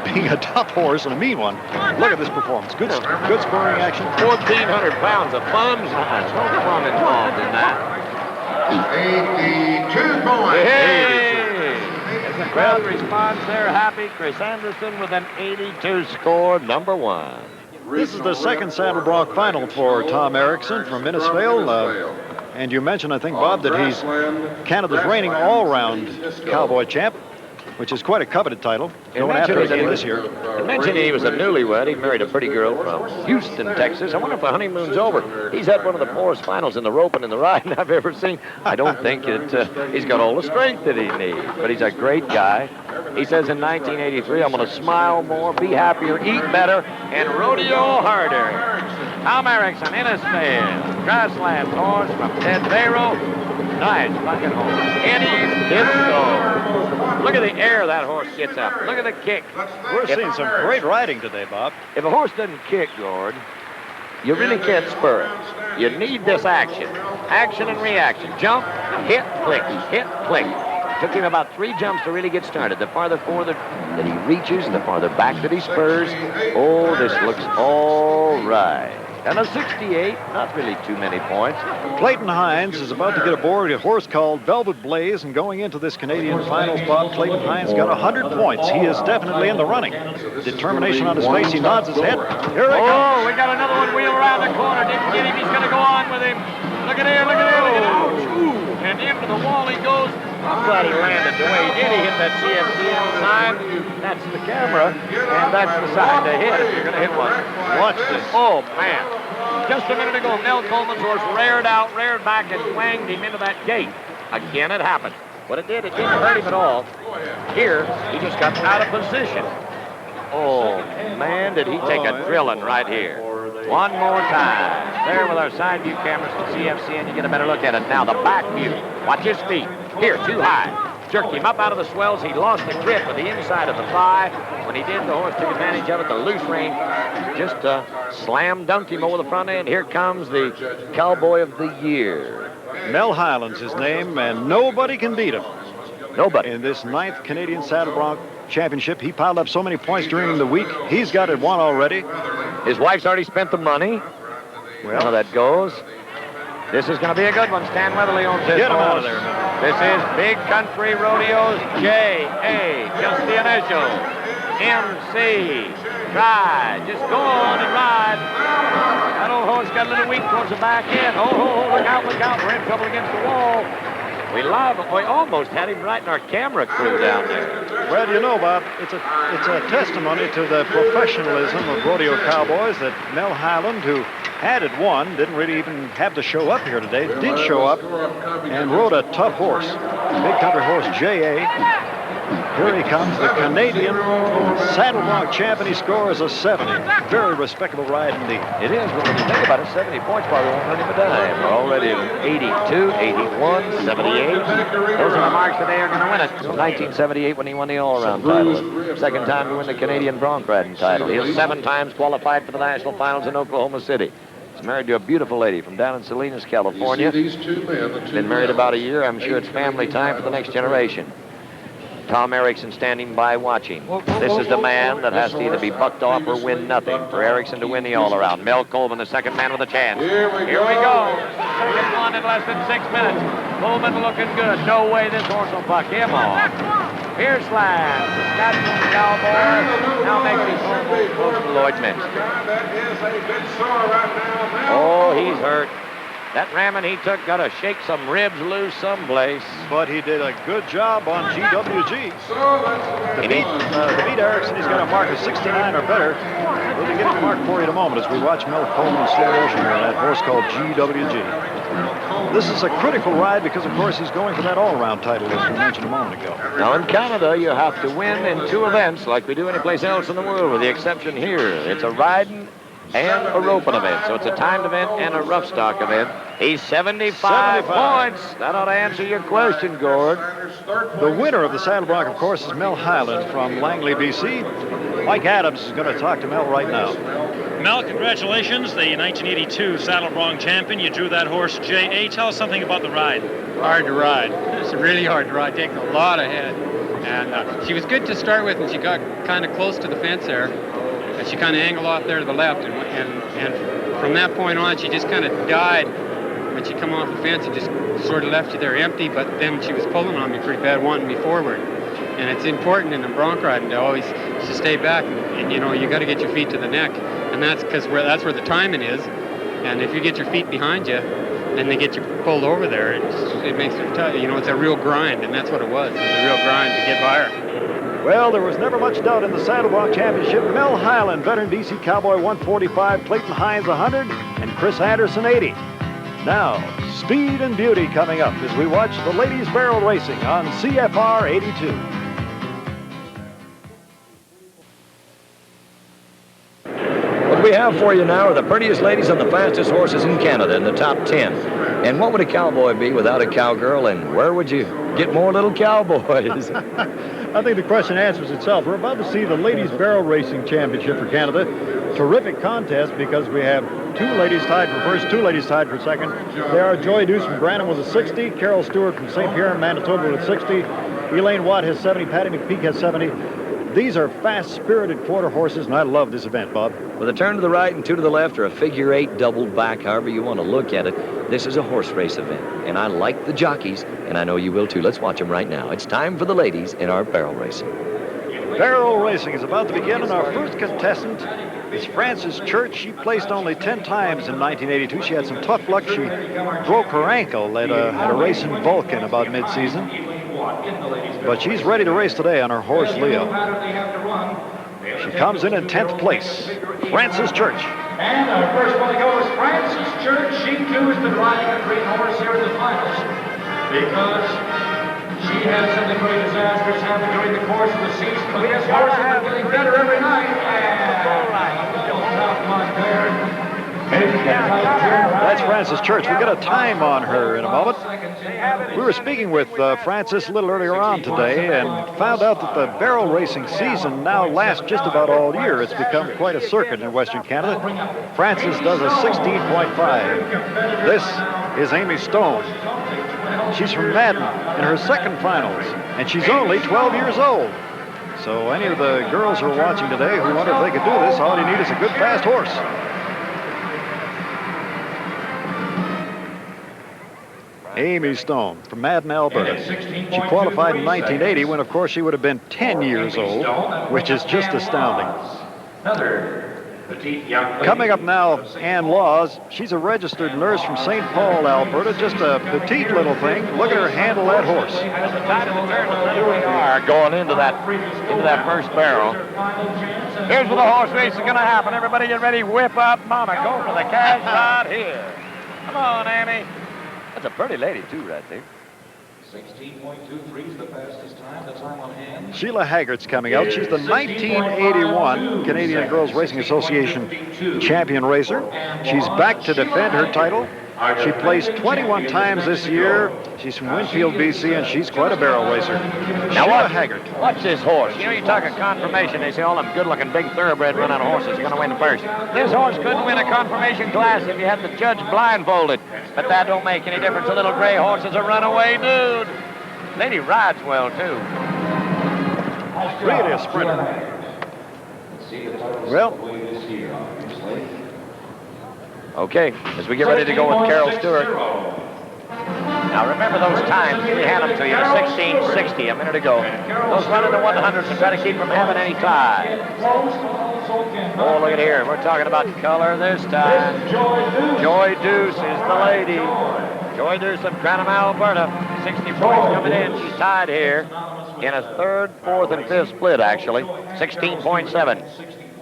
being a tough horse and a mean one. Look at this performance. Good spurring action. 1,400 pounds of fun. There's no fun involved in that. 82 points. Hey! As the crowd responds, they're happy. Chris Anderson with an 82 score, number 1. This is the second saddle bronc final for Tom Erickson from Innisfail. And you mentioned, I think, Bob, that he's Canada's reigning all-round cowboy champ, which is quite a coveted title. Going after it again this year. You mentioned he was a newlywed. He married a pretty girl from Houston, Texas. I wonder if the honeymoon's over. He's had one of the poorest finals in the roping and the riding I've ever seen. I don't think he's got all the strength that he needs, but he's a great guy. He says in 1983, I'm going to smile more, be happier, eat better, and rodeo harder. Tom Erickson, Innisfail, Grasslands horse from Ted Bayrow. Nice bucking horse. Eddie Disco. Look at the air that horse gets up. Look at the kick. We're seeing some great riding today, Bob. If a horse doesn't kick, Gord, you really can't spur it. You need this action. Action and reaction. Jump, hit, click, hit, click. Took him about 3 jumps to really get started. The farther forward that he reaches, the farther back that he spurs. Oh, this looks all right. And a 68, not really too many points. Clayton Hines is about to get aboard a horse called Velvet Blaze, and going into this Canadian finals, Bob, Clayton Hines got 100 points. He is definitely in the running. Determination on his face. He nods his head. Here he comes. Oh, we got another one wheel around the corner. Didn't get him. He's going to go on with him. Look at here, look at here, look at here. Ooh. And into the wall he goes. I'm glad he landed the way he did. He hit that CFCN sign. That's the camera, and that's the sign to hit if you're going to hit one. Watch this. Oh, man. just a minute ago, Mel Coleman's horse reared back, and wanged him into that gate. Again, it happened. What it didn't hurt him at all. Here, he just got out of position. Oh, man, did he take a drilling right here. One more time. There with our side view cameras from CFCN, you get a better look at it. Now, the back view. Watch his feet. Here, too high. Jerked him up out of the swells. He lost the grip with the inside of the thigh. When he did, the horse took advantage of it. The loose rein just slam dunked him over the front end. Here comes the Cowboy of the Year. Mel Highland's his name, and nobody can beat him. Nobody. In this 9th Canadian Saddle Bronc Championship, he piled up so many points during the week. He's got it won already. His wife's already spent the money. Well, how that goes. This is going to be a good one. Stan Weatherly owns this Get him out of horse. there, man. This is Big Country Rodeo's J.A. Just the initials. M.C. Try. Just go on and ride. That old horse got a little weak towards the back end. Oh, look out, look out. We're in trouble against the wall. We almost had him right in our camera crew down there. Well, you know, Bob, it's a testimony to the professionalism of rodeo cowboys that Mel Highland, who had it won, didn't really even have to show up here today, did show up and rode a tough horse. Big Country horse J.A. Here he comes, the Canadian Saddle Bronc champ, and he scores a 70. Very respectable ride indeed. It is, but when you think about it, 70 points probably won't hurt him a dime. We're already at 82, 81, 78. Those are the marks that they are going to win it. 1978 when he won the all-around title. Second time to win the Canadian Bronc riding title. He has 7 times qualified for the national finals in Oklahoma City. He's married to a beautiful lady from down in Salinas, California. Been married about a year. I'm sure it's family time for the next generation. Tom Erickson standing by watching. This is the man that has to either be bucked off or win nothing. For Erickson to win the all-around. Mel Coleman, the second man with a chance. Here we go. Second one in less than 6 minutes. Coleman looking good. No way this horse will buck him off. Here's Lands, the Saskatchewan Cowboy. Now making his home close to Lloydminster. Oh, he's hurt. That ramming he took got to shake some ribs loose someplace. But he did a good job on GWG. To beat Erickson, he's got a mark of 69 or better. We'll be getting a mark for you in a moment as we watch Mel Coleman in slow motion here on that horse called GWG. This is a critical ride because, of course, he's going for that all-around title, as we mentioned a moment ago. Now, in Canada, you have to win in 2 events like we do anyplace else in the world, with the exception here. It's a riding and a roping event. So it's a timed event and a rough stock event. He's 75 points. That ought to answer your question, Gord. The winner of the Saddle Bronc, of course, is Mel Highland from Langley, B.C. Mike Adams is going to talk to Mel right now. Mel, congratulations, the 1982 Saddle Bronc champion. You drew that horse, J.A. Tell us something about the ride. Hard to ride. It's really hard to ride. Takes a lot of head. And she was good to start with, and she got kind of close to the fence there. And she kind of angled off there to the left, and from that point on, she just kind of died when she come off the fence and just sort of left you there empty, but then she was pulling on me pretty bad, wanting me forward. And it's important in the bronc riding to always to stay back, and you know, you got to get your feet to the neck, and that's because that's where the timing is. And if you get your feet behind you, and they get you pulled over there, it makes it tough. You know, it's a real grind, and that's what it was. It was a real grind to get by her. Well, there was never much doubt in the Saddle Bronc Championship. Mel Highland, veteran BC Cowboy, 145, Clayton Hines, 100, and Chris Anderson, 80. Now, speed and beauty coming up as we watch the ladies barrel racing on CFR 82. What we have for you now are the prettiest ladies on the fastest horses in Canada in the top 10. And what would a cowboy be without a cowgirl, and where would you get more little cowboys? I think the question answers itself. We're about to see the Ladies Barrel Racing Championship for Canada. Terrific contest because we have 2 ladies tied for first, 2 ladies tied for second. There are Joy Deuce from Grantham with a 60, Carol Stewart from St. Pierre, Manitoba with 60, Elaine Watt has 70, Patty McPeak has 70. These are fast-spirited quarter horses, and I love this event, Bob. With a turn to the right and 2 to the left, or a figure 8 doubled back, however you want to look at it, this is a horse race event. And I like the jockeys, and I know you will too. Let's watch them right now. It's time for the ladies in our barrel racing. Barrel racing is about to begin, and our first contestant is Frances Church. She placed only 10 times in 1982. She had some tough luck. She broke her ankle at a race in Vulcan about mid-season. But she's ready to race today on her horse, Leo. She comes in 10th place. Frances Church. And our first one to go is Frances interested in riding a green horse here in the finals because she had something very disastrous happen during the course of the season. But this horse has been getting better every night. That's Frances Church. We got a time on her in a moment. We were speaking with Frances a little earlier on today and found out that the barrel racing season now lasts just about all year. It's become quite a circuit in Western Canada. Frances does a 16.5. This is Amy Stone. She's from Madden in her second finals, and she's only 12 years old. So any of the girls who are watching today who wonder if they could do this, all you need is a good fast horse. Amy Stone from Madden, Alberta. She qualified in 1980 when, of course, she would have been 10 years old, which is just astounding. Coming up now, Ann Laws. She's a registered nurse from St. Paul, Alberta. Just a petite little thing. Look at her handle that horse. Here we are going into that first barrel. Here's where the horse race is going to happen. Everybody get ready. Whip up, mama. Go for the cash out here. Come on, Amy. That's a pretty lady, too, right there. 16.23 is the fastest time. The time on hand. Sheila Haggart's coming out. She's the 1981 Canadian Girls Racing Association champion racer. She's back to defend her title. She placed 21 times this year. She's from Winfield, BC, and she's quite a barrel racer. Now Sheila Haggart. Watch this horse. You know, you talk a confirmation. They say all them good-looking, big thoroughbred run-out horses are going to win first. This horse couldn't win a confirmation class if you had the judge blindfolded. But that don't make any difference. A little gray horse is a runaway dude. Lady rides well, too. Really a sprinter. Well, okay, as we get ready to go with Carol Stewart. Now remember those times, we had them to you, 16:60 a minute ago. Those running the 100s to try to keep from having any tie. Oh, look at here, we're talking about color this time. Joy Deuce is the lady. Joy Deuce of Granham, Alberta. 60 points coming in, she's tied here in a third, fourth, and fifth split, actually. 16.7.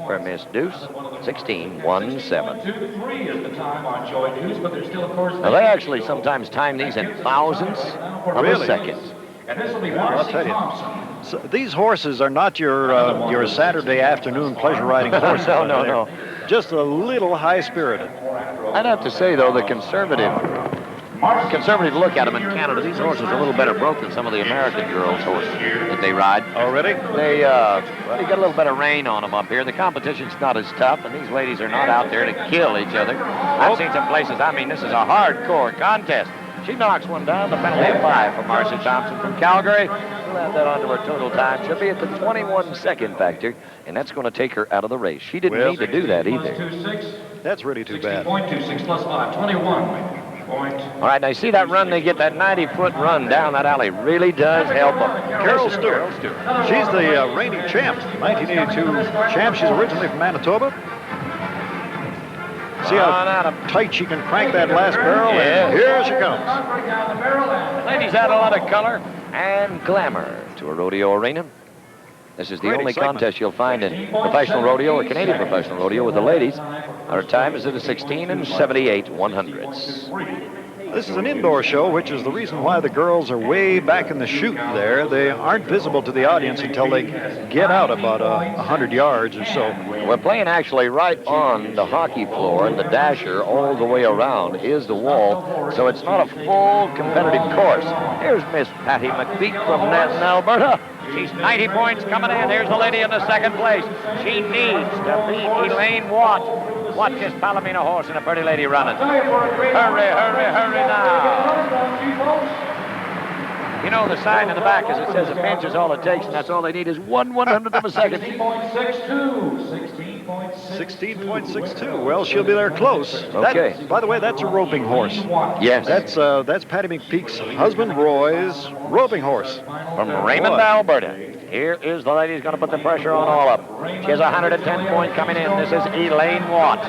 For Miss Deuce, 16.17. 2-3 is the time on Joy Deuce, but there's still, of course, Now, they actually sometimes time these in thousandths of a second. And this will be I'll tell you. So these horses are not your Saturday afternoon pleasure riding horses. No. Just a little high-spirited. I'd have to say, though, the conservative look at them in Canada, these horses are a little better broke than some of the American girls' horses that they ride. Already? They got a little bit of rain on them up here. The competition's not as tough, and these ladies are not out there to kill each other. I've seen some places, this is a hardcore contest. She knocks one down, the penalty of 5 for Marcia Thompson from Calgary. We'll add that onto her total time. She'll be at the 21-second factor, and that's going to take her out of the race. She didn't need to do that either. That's really too bad. 60.26 plus 5, 21. All right, now you see that run, they get that 90-foot run down that alley. Really does help them. Carol Stewart. She's the reigning champ, 1982 champ. She's originally from Manitoba. See how tight she can crank that last barrel, and here she comes. Ladies add a lot of color and glamour to a rodeo arena. This is the only contest you'll find in professional rodeo or Canadian professional rodeo with the ladies. Our time is at a 16 and 78/100ths. This is an indoor show, which is the reason why the girls are way back in the chute there. They aren't visible to the audience until they get out about 100 yards or so. We're playing actually right on the hockey floor, and the dasher all the way around is the wall, so it's not a full competitive course. Here's Miss Patty McPeak from Madden, Alberta. She's 90 points coming in. Here's the lady in the second place. She needs to beat Elaine Watt. Watch this Palomino horse and a pretty lady running. Hurry, hurry, hurry now. You know, the sign in the back is it says a pinch is all it takes, and that's all they need is 1/100th of a second. 16.62. Well, she'll be there close. Okay. By the way, that's a roping horse. Yes. That's Patty McPeak's husband, Roy's roping horse. From Raymond, Alberta. Here is the lady who's going to put the pressure on all up. She has 110 point coming in. This is Elaine Watt.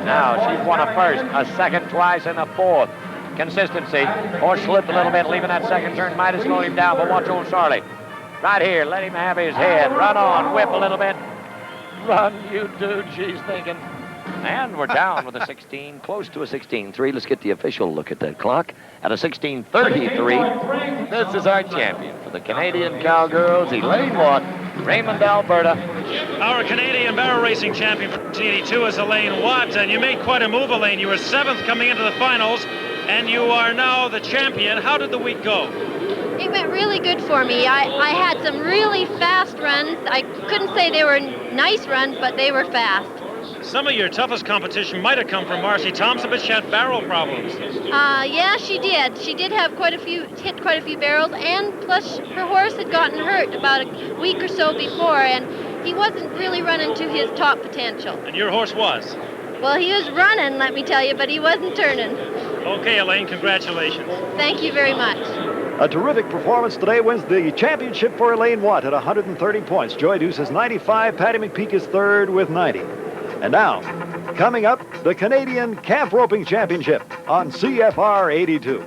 Now, she's won a first, a second twice, and a fourth. Consistency. Horse slipped a little bit, leaving that second turn. Might have slowed him down, but watch old Charlie. Right here, let him have his head. Run on, whip a little bit. Run, you dude, she's thinking. And we're down with a 16, close to a 16-3. Let's get the official look at that clock. At a 16-33, this is our champion for the Canadian Cowgirls, Elaine Watt, Raymond, Alberta. Our Canadian barrel racing champion for 1982 is Elaine Watt, and you made quite a move, Elaine. You were 7th coming into the finals, and you are now the champion. How did the week go? It went really good for me. I had some really fast runs. I couldn't say they were nice runs, but they were fast. Some of your toughest competition might have come from Marcy Thompson, but she had barrel problems. Yeah, she did. She did have hit quite a few barrels, and plus her horse had gotten hurt about a week or so before, and he wasn't really running to his top potential. And your horse was? Well, he was running, let me tell you, but he wasn't turning. Okay, Elaine, congratulations. Thank you very much. A terrific performance today wins the championship for Elaine Watt at 130 points. Joy Deuce is 95. Patty McPeak is third with 90. And now, coming up, the Canadian Calf Roping Championship on CFR 82.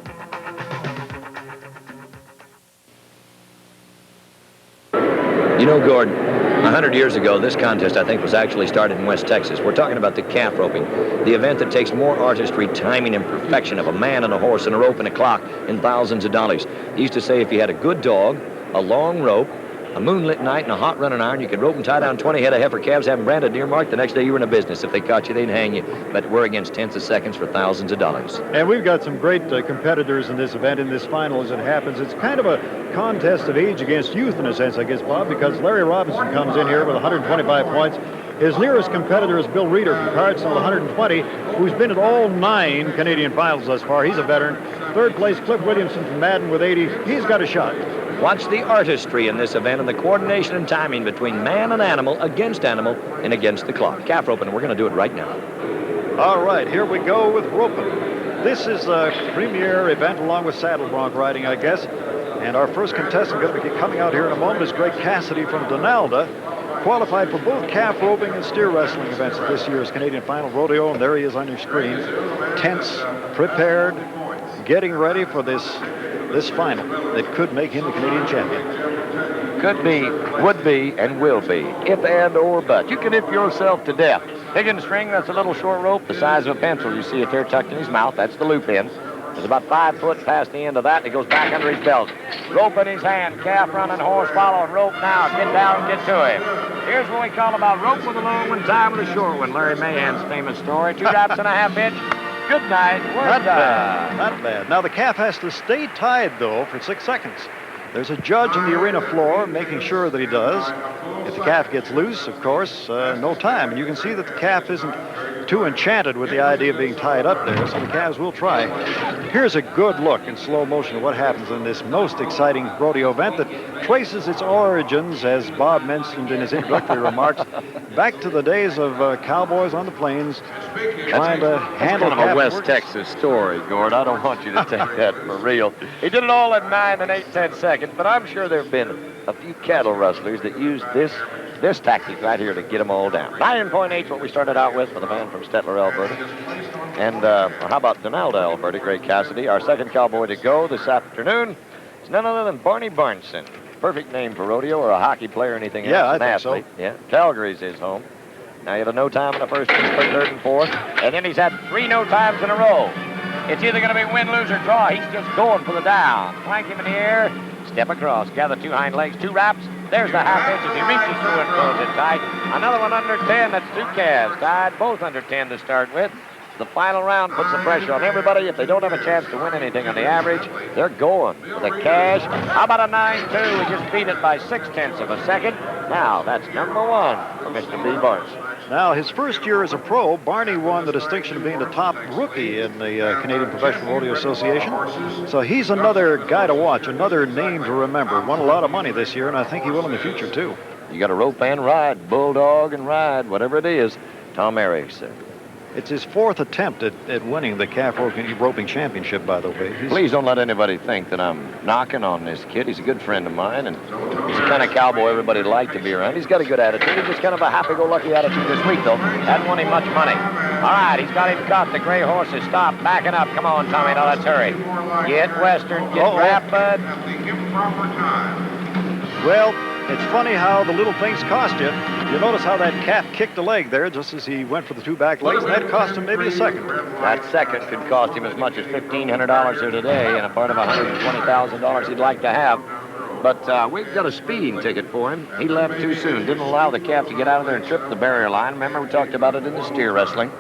You know, Gord, 100 years ago, this contest, I think, was actually started in West Texas. We're talking about the calf roping, the event that takes more artistry, timing, and perfection of a man and a horse and a rope and a clock and thousands of dollars. He used to say if you had a good dog, a long rope, a moonlit night, and a hot running iron, you could rope and tie down 20 head of heifer calves, have them branded near marked. The next day you were in a business. If they caught you, they'd hang you. But we're against tenths of seconds for thousands of dollars. And we've got some great competitors in this event, in this final as it happens. It's kind of a contest of age against youth in a sense, I guess, Bob, because Larry Robinson comes in here with 125 points. His nearest competitor is Bill Reeder from Cardston with 120, who's been at all 9 Canadian finals thus far. He's a veteran. Third place, Cliff Williamson from Madden with 80. He's got a shot. Watch the artistry in this event and the coordination and timing between man and animal, against animal, and against the clock. Calf roping, we're going to do it right now. All right, here we go with roping. This is a premier event along with saddle bronc riding, I guess. And our first contestant going to be coming out here in a moment is Greg Cassidy from Donalda, qualified for both calf roping and steer wrestling events at this year's Canadian Final Rodeo. And there he is on your screen, tense, prepared, getting ready for this final that could make him the Canadian champion. Could be, would be, and will be. If and or but. You can if yourself to death. Higgins string, that's a little short rope the size of a pencil. You see it there tucked in his mouth. That's the loop end. There's about 5 foot past the end of that, and he goes back under his belt. Rope in his hand, calf running, horse following, rope now. Get down, get to him. Here's what we call about rope with a long one, time with a short one. Larry Mahan's famous story. 2 wraps and a half inch. Good night. Not bad. Not bad. Now, the calf has to stay tied, though, for 6 seconds. There's a judge on the arena floor making sure that he does. If the calf gets loose, of course, no time. And you can see that the calf isn't too enchanted with the idea of being tied up there, so the calves will try. Here's a good look in slow motion of what happens in this most exciting rodeo event that traces its origins, as Bob mentioned in his introductory remarks, back to the days of cowboys on the plains trying to handle kind of a West Texas story, Gord. I don't want you to take that for real. He did it all in 9 and 8/10 seconds, but I'm sure there have been a few cattle rustlers that used this tactic right here to get them all down. 9.8 what we started out with a man from Stettler, Alberta. And how about Donalda, Alberta, Greg Cassidy, our second cowboy to go this afternoon. It's none other than Barney Barneson. Perfect name for rodeo or a hockey player or anything else. Yeah, I An think athlete. so. Yeah, Calgary's his home. Now he had a no time in the first, third, and fourth. And then he's had 3 no times in a row. It's either going to be win, lose, or draw. He's just going for the down. Flank him in the air. Step across. Gather 2 hind legs. 2 wraps. There's the half inch as he reaches through and throws it tight. Another one under 10. That's 2 calves tied. Both under 10 to start with. The final round puts the pressure on everybody. If they don't have a chance to win anything on the average, they're going for the cash. How about a 9-2? We just beat it by 0.6 of a second. Now, that's number 1 for Mr. B. Barnes. Now, his first year as a pro, Barney won the distinction of being the top rookie in the Canadian Professional Rodeo Association. So he's another guy to watch, another name to remember. Won a lot of money this year, and I think he will in the future, too. You got to rope and ride, bulldog and ride, whatever it is. Tom Erickson. It's his 4th attempt at winning the calf roping championship, by the way. Please don't let anybody think that I'm knocking on this kid. He's a good friend of mine, and he's the kind of cowboy everybody'd like to be around. He's got a good attitude. He's just kind of a happy-go-lucky attitude this week, though. Hadn't won him much money. All right, he's got him caught. The gray horse is stopped, backing up. Come on, Tommy, now let's rapid. Get Western, get rapid. Well, it's funny how the little things cost you. You notice how that calf kicked the leg there just as he went for the two back legs, and that cost him maybe a second. That second could cost him as much as $1,500 here today and a part of $120,000 he'd like to have. But we've got a speeding ticket for him. He left too soon. Didn't allow the calf to get out of there and trip the barrier line. Remember, we talked about it in the steer wrestling.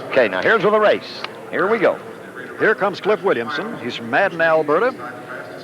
Okay, now here's with the race. Here we go. Here comes Cliff Williamson. He's from Madden, Alberta.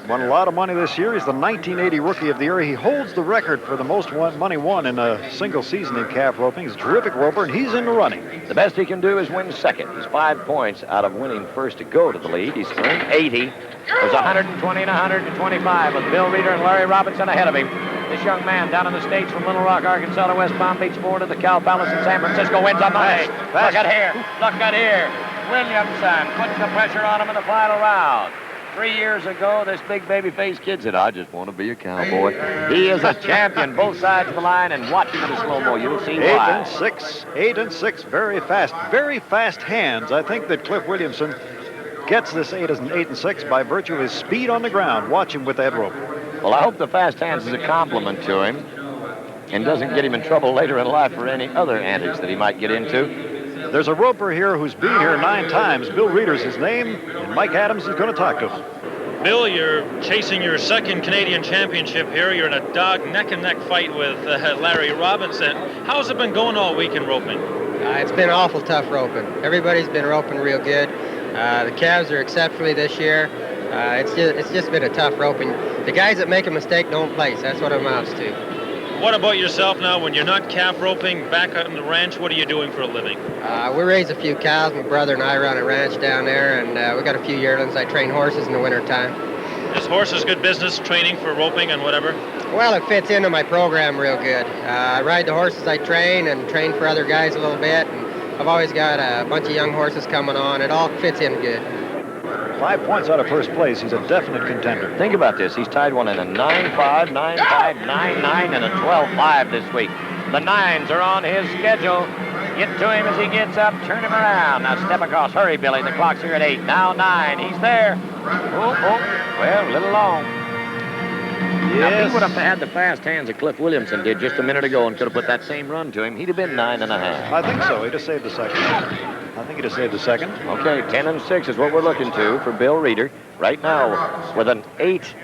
Won a lot of money this year. He's the 1980 Rookie of the Year. He holds the record for the most money won in a single season in calf roping. He's a terrific roper, and he's in the running. The best he can do is win second. He's 5 points out of winning first to go to the lead. He's earned 80. There's 120 and 125 with Bill Reeder and Larry Robinson ahead of him. This young man down in the States from Little Rock, Arkansas to West Palm Beach, Florida, the Cow Palace in San Francisco, wins on Monday. Look at here. Look at here. Williamson puts the pressure on him in the final round. 3 years ago, this big baby-faced kid said, I just want to be a cowboy. He is a champion, both sides of the line, and watch him in the slow-mo. You'll see why. 8 and 6, very fast hands. I think that Cliff Williamson gets this 8 and 6 by virtue of his speed on the ground. Watch him with that rope. Well, I hope the fast hands is a compliment to him and doesn't get him in trouble later in life for any other antics that he might get into. There's a roper here who's been here 9 times. Bill Reeder's his name, and Mike Adams is going to talk to him. Bill, you're chasing your second Canadian championship here. You're in a dog neck-and-neck fight with Larry Robinson. How's it been going all week in roping? It's been awful tough roping. Everybody's been roping real good. The calves are exceptionally this year. It's just been a tough roping. The guys that make a mistake don't place. That's what it amounts to. What about yourself now? When you're not calf roping back on the ranch, what are you doing for a living? We raise a few cows. My brother and I run a ranch down there, and we got a few yearlings. I train horses in the wintertime. Is horses good business, training for roping and whatever? Well, it fits into my program real good. I ride the horses I train and train for other guys a little bit. And I've always got a bunch of young horses coming on. It all fits in good. 5 points out of first place. He's a definite contender. Think about this. He's tied one in a 9-5, 9-5, 9-9, and a 12-5 this week. The 9s are on his schedule. Get to him as he gets up. Turn him around. Now step across. Hurry, Billy. The clock's here at 8. Now 9. He's there. Oh. Well, a little long. Yes. Now, if he would have had the fast hands that Cliff Williamson did just a minute ago and could have put that same run to him, he'd have been 9.5. I think so. He'd have saved the second. Okay, 10 and 6 is what we're looking to for Bill Reeder. Right now, with an 8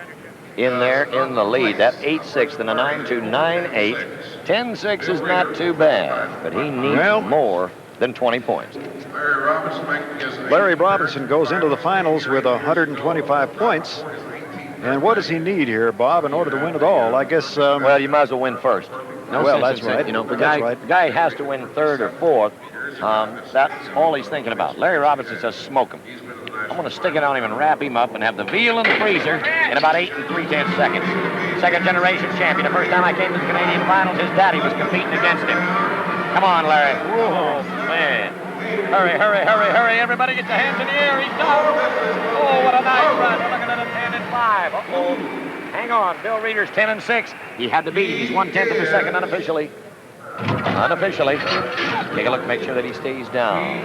in there in the lead. That 8-6 and a 9-2, 9-8. 10-6 is not too bad, but he needs more than 20 points. Larry Robinson goes into the finals with 125 points. And what does he need here, Bob, in order to win it all? I guess... well, you might as well win first. That's right. You know, the guy has to win third or fourth. That's all he's thinking about. Larry Robinson says, smoke him. I'm going to stick it on him and wrap him up and have the veal in the freezer in about 8 3/10 seconds. Second generation champion. The first time I came to the Canadian finals, his daddy was competing against him. Come on, Larry. Whoa, man. Hurry. Everybody get your hands in the air. He's down. Oh, what a nice run. We're looking at a 10 and 5. Uh-oh. Hang on. Bill Reeder's 10 and 6. He had to beat him. He's 1/10 of a second unofficially. Take a look, make sure that he stays down.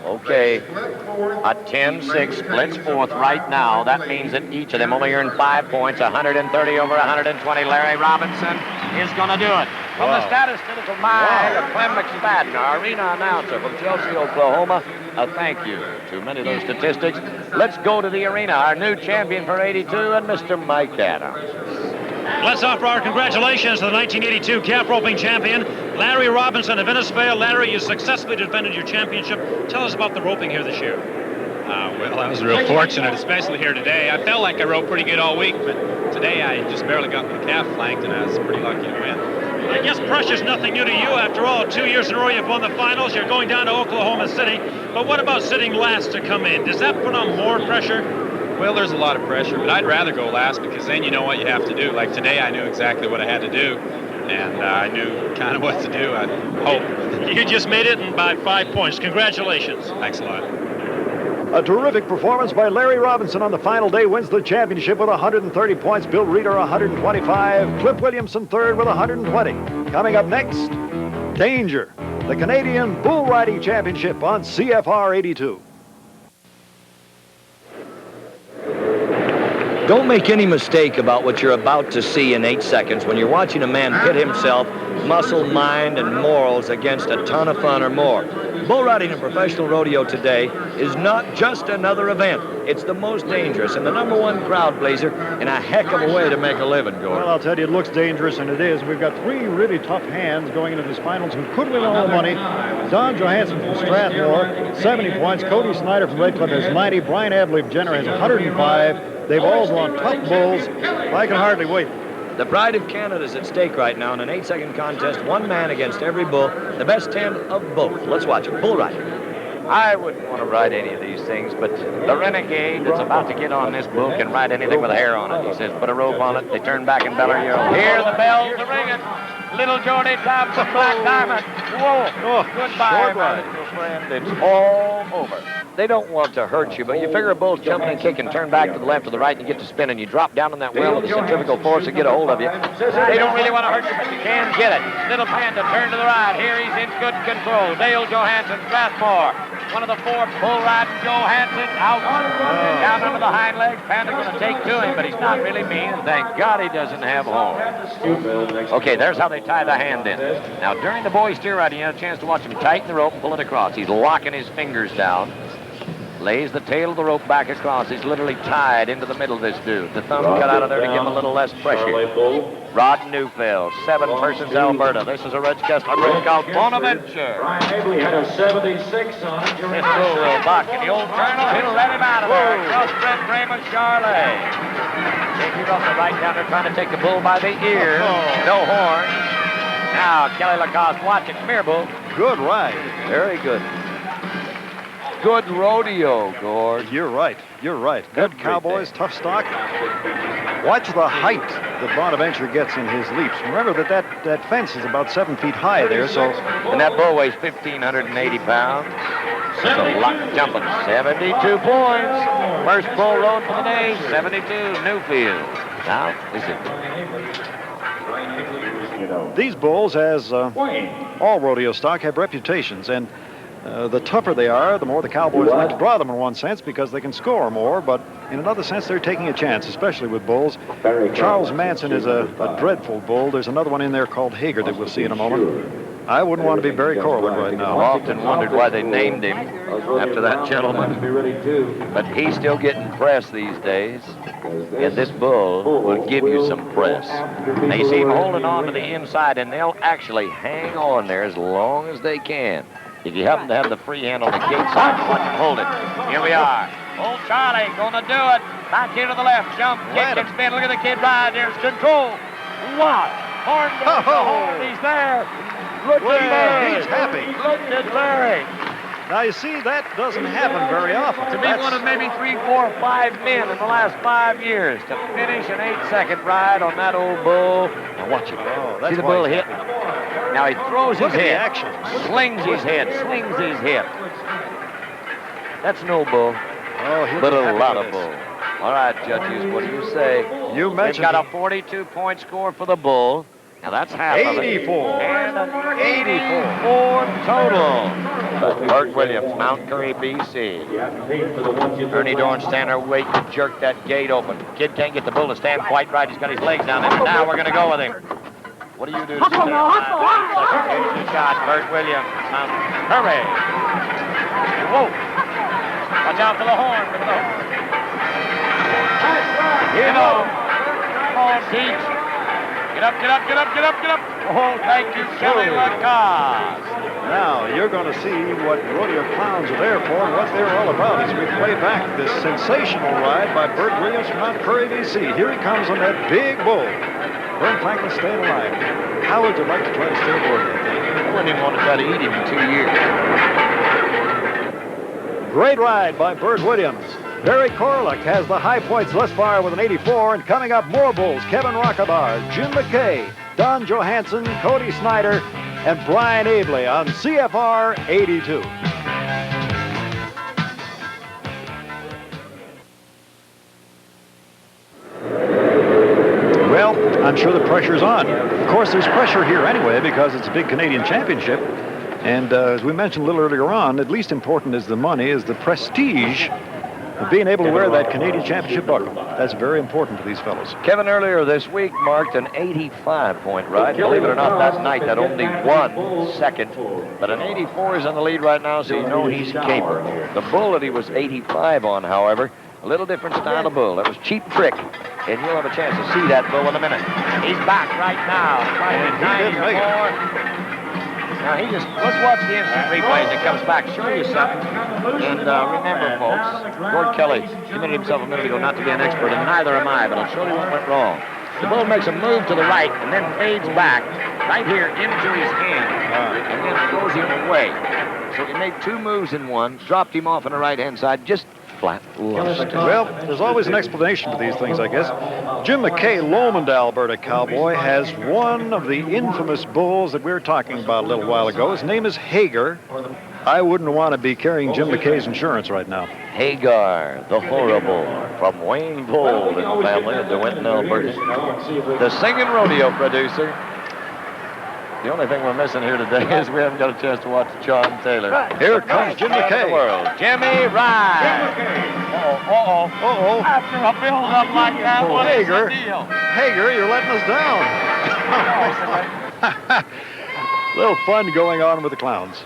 Okay, a 10-6 splits fourth right now. That means that each of them only earned 5 points, 130 over 120. Larry Robinson is going to do it. From the statistical mind of Clem McSpadden, our arena announcer from Chelsea, Oklahoma, a thank you to many of those statistics. Let's go to the arena, our new champion for 82, and Mr. Mike Adams. Let's offer our congratulations to the 1982 calf roping champion, Larry Robinson of Innisfail. Larry, you successfully defended your championship. Tell us about the roping here this year. Well, I was real fortunate, especially here today. I felt like I roped pretty good all week, but today I just barely got the calf flanked, and I was pretty lucky to win. I guess pressure's nothing new to you. After all, 2 years in a row you've won the finals. You're going down to Oklahoma City. But what about sitting last to come in? Does that put on more pressure? Well, there's a lot of pressure, but I'd rather go last because then you know what you have to do. Like today, I knew exactly what I had to do, and I knew kind of what to do, I hope. You just made it, and by 5 points. Congratulations. Thanks a lot. A terrific performance by Larry Robinson on the final day wins the championship with 130 points. Bill Reeder, 125. Cliff Williamson, third with 120. Coming up next, Danger, the Canadian Bull Riding Championship on CFR 82. Don't make any mistake about what you're about to see in 8 seconds when you're watching a man pit himself, muscle, mind, and morals against a ton of fun or more. Bull riding in professional rodeo today is not just another event. It's the most dangerous and the #1 crowd pleaser and a heck of a way to make a living, Gord. Well, I'll tell you, it looks dangerous, and it is. We've got 3 really tough hands going into this finals who could win all the money. Don Johansson from Strathmore, 70 points. Cody Snyder from Red Cliff has 90. Brian Adley of Jenner has 105. They've all drawn tough bulls. I can hardly wait. The pride of Canada is at stake right now in an 8-second contest, 1 man against every bull, the best 10 of both. Let's watch it. Bull riding. I wouldn't want to ride any of these things, but the renegade that's about to get on this bull can ride anything with a hair on it. He says, put a rope on it. They turn back and bellow. You'll hear the bells are ringing. Little Jordy Thompson, Black Diamond. Whoa. Goodbye, my little friend. It's all over. They don't want to hurt you, but you figure a bull's jumping and kicking, turn back to the left or the right, and you get to spin, and you drop down on that well with the centrifugal force to get a hold of you. They don't really want to hurt you, but you can get it. Little Panda, turn to the right. Here he's in good control. Dale Johansson, Strathmore. One of the 4 bull riding Johansson out. Down under the hind legs. Panda's going to take to him, but he's not really mean. Thank God he doesn't have horns. Okay, there's how they tie the hand in. Now, during the boy steer riding, you had a chance to watch him tighten the rope and pull it across. He's locking his fingers down. Lays the tail of the rope back across. He's literally tied into the middle of this dude. The thumb cut out of there to give him a little less pressure. Rod Newfield, 7 persons, Alberta. This is a Red Kessler break called Bonaventure. Brian Abley had a 76 on it. This bull will buck, and the old colonel, he'll let him out of there. Crossbred Raymond Charlet. Jakey Russell right down there trying to take the bull by the ear. No horn. Now, Kelly Lacoste watching. Come here, bull. Good ride. Very good. Good rodeo, Gord. You're right. Good cowboys, tough stock. Watch the height that Bonaventure gets in his leaps. Remember that fence is about 7 feet high there, so... And that bull weighs 1,580 pounds. That's a lot jumping. 72 points. First bull rode for the day, 72, Newfield. Now, listen. These bulls, as all rodeo stock, have reputations, and the tougher they are, the more the cowboys like to draw them in one sense because they can score more, but in another sense they're taking a chance, especially with bulls. Charles Manson is a dreadful bull. There's another one in there called Hager that we'll see in a moment. I wouldn't want to be Barry Corlin right now. I've often wondered why they named him after that gentleman, but he's still getting press these days, and this bull will give you some press. Now you see him holding on to the inside, and they'll actually hang on there as long as they can. If you happen to have the free hand on the gate side, watch him hold it. Here we are. Old Charlie gonna do it. Back here to the left. Jump, kick, and spin. Look at the kid ride. There's control. What? Horn goes the horn. He's there. Look at Larry. He's happy. Look at Larry. Now, you see, that doesn't happen very often. To be one of maybe 3, 4, 5 men in the last 5 years to finish an 8-second ride on that old bull. Now watch it. See the bull hit? Now he throws his head. Action. Slings his head. Slings his hip. That's no bull. But a lot of bull. All right, judges, what do you say? You mentioned They've got a 42-point score for the bull. Now that's half 84. of it. And an 84 total. Berg Williams, Mount Currie, BC. Ernie Dornstander waiting to jerk that gate open. Kid can't get the bull to stand quite right. He's got his legs down there. Now we're going to go with him. What do you do to stay alive? Here's the shot. Berg Williams, Mount Currie. Whoa. Watch out for the horn. Here go. Come on, Teach. Get up, get up, get up, get up, get up. Oh, thank you, Kelly Lacoste. Now, you're going to see what rodeo clowns are there for and what they're all about as we play back this sensational ride by Berg Williams from Mount Currie, BC. Here he comes on that big bull. Vern Franklin staying alive. How would you like to try to stay aboard that thing? I wouldn't even want to try to eat him in 2 years. Great ride by Berg Williams. Barry Corlick has the high points thus far with an 84, and coming up more bulls, Kevin Rockabar, Jim McKay, Don Johansson, Cody Snyder, and Brian Abley on CFR 82. Well, I'm sure the pressure's on. Of course, there's pressure here anyway because it's a big Canadian championship. And as we mentioned a little earlier on, at least important as the money is the prestige of being able to wear that Canadian Championship buckle. That's very important to these fellows. Kevin earlier this week marked an 85-point ride. Believe it or not, that night that only 1 second. But an 84 is in the lead right now, so you know he's a caper. The bull that he was 85 on, however, a little different style of bull. That was Cheap Trick, and you'll have a chance to see that bull in a minute. He's back right now, fighting 90 or more. Now, let's watch the instant replay as it comes back, show you something. And remember, folks, Gord Kelly committed himself a minute ago not to be an expert, and neither am I, but I'll show you what went wrong. The bull makes a move to the right and then fades back right here into his hand, and then throws him away. So he made 2 moves in one, dropped him off on the right-hand side, just flat lost. Well, there's always an explanation for these things, I guess. Jim McKay, Lomond, Alberta cowboy, has one of the infamous bulls that we were talking about a little while ago. His name is Hagar. I wouldn't want to be carrying Jim McKay's insurance right now. Hagar, the horrible, from Wayne Gold and the family in DeWinton, Alberta. The singing rodeo producer. The only thing we're missing here today is we haven't got a chance to watch John Taylor. Here comes Jim McKay. Jimmy Ryan. Uh-oh. After a build-up like that, what is the deal? Hagar, you're letting us down. Little fun going on with the clowns.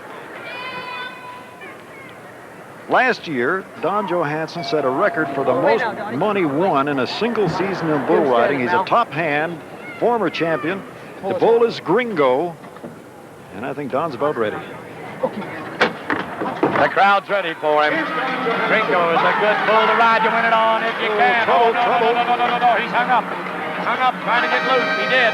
Last year, Don Johansson set a record for the most money won in a single season of bull riding. He's a top hand, former champion. The bull is Gringo, and I think Don's about ready. The crowd's ready for him. Gringo is a good bull to ride. You win it on if you can. Trouble. No. He's hung up. Hung up, trying to get loose. He did.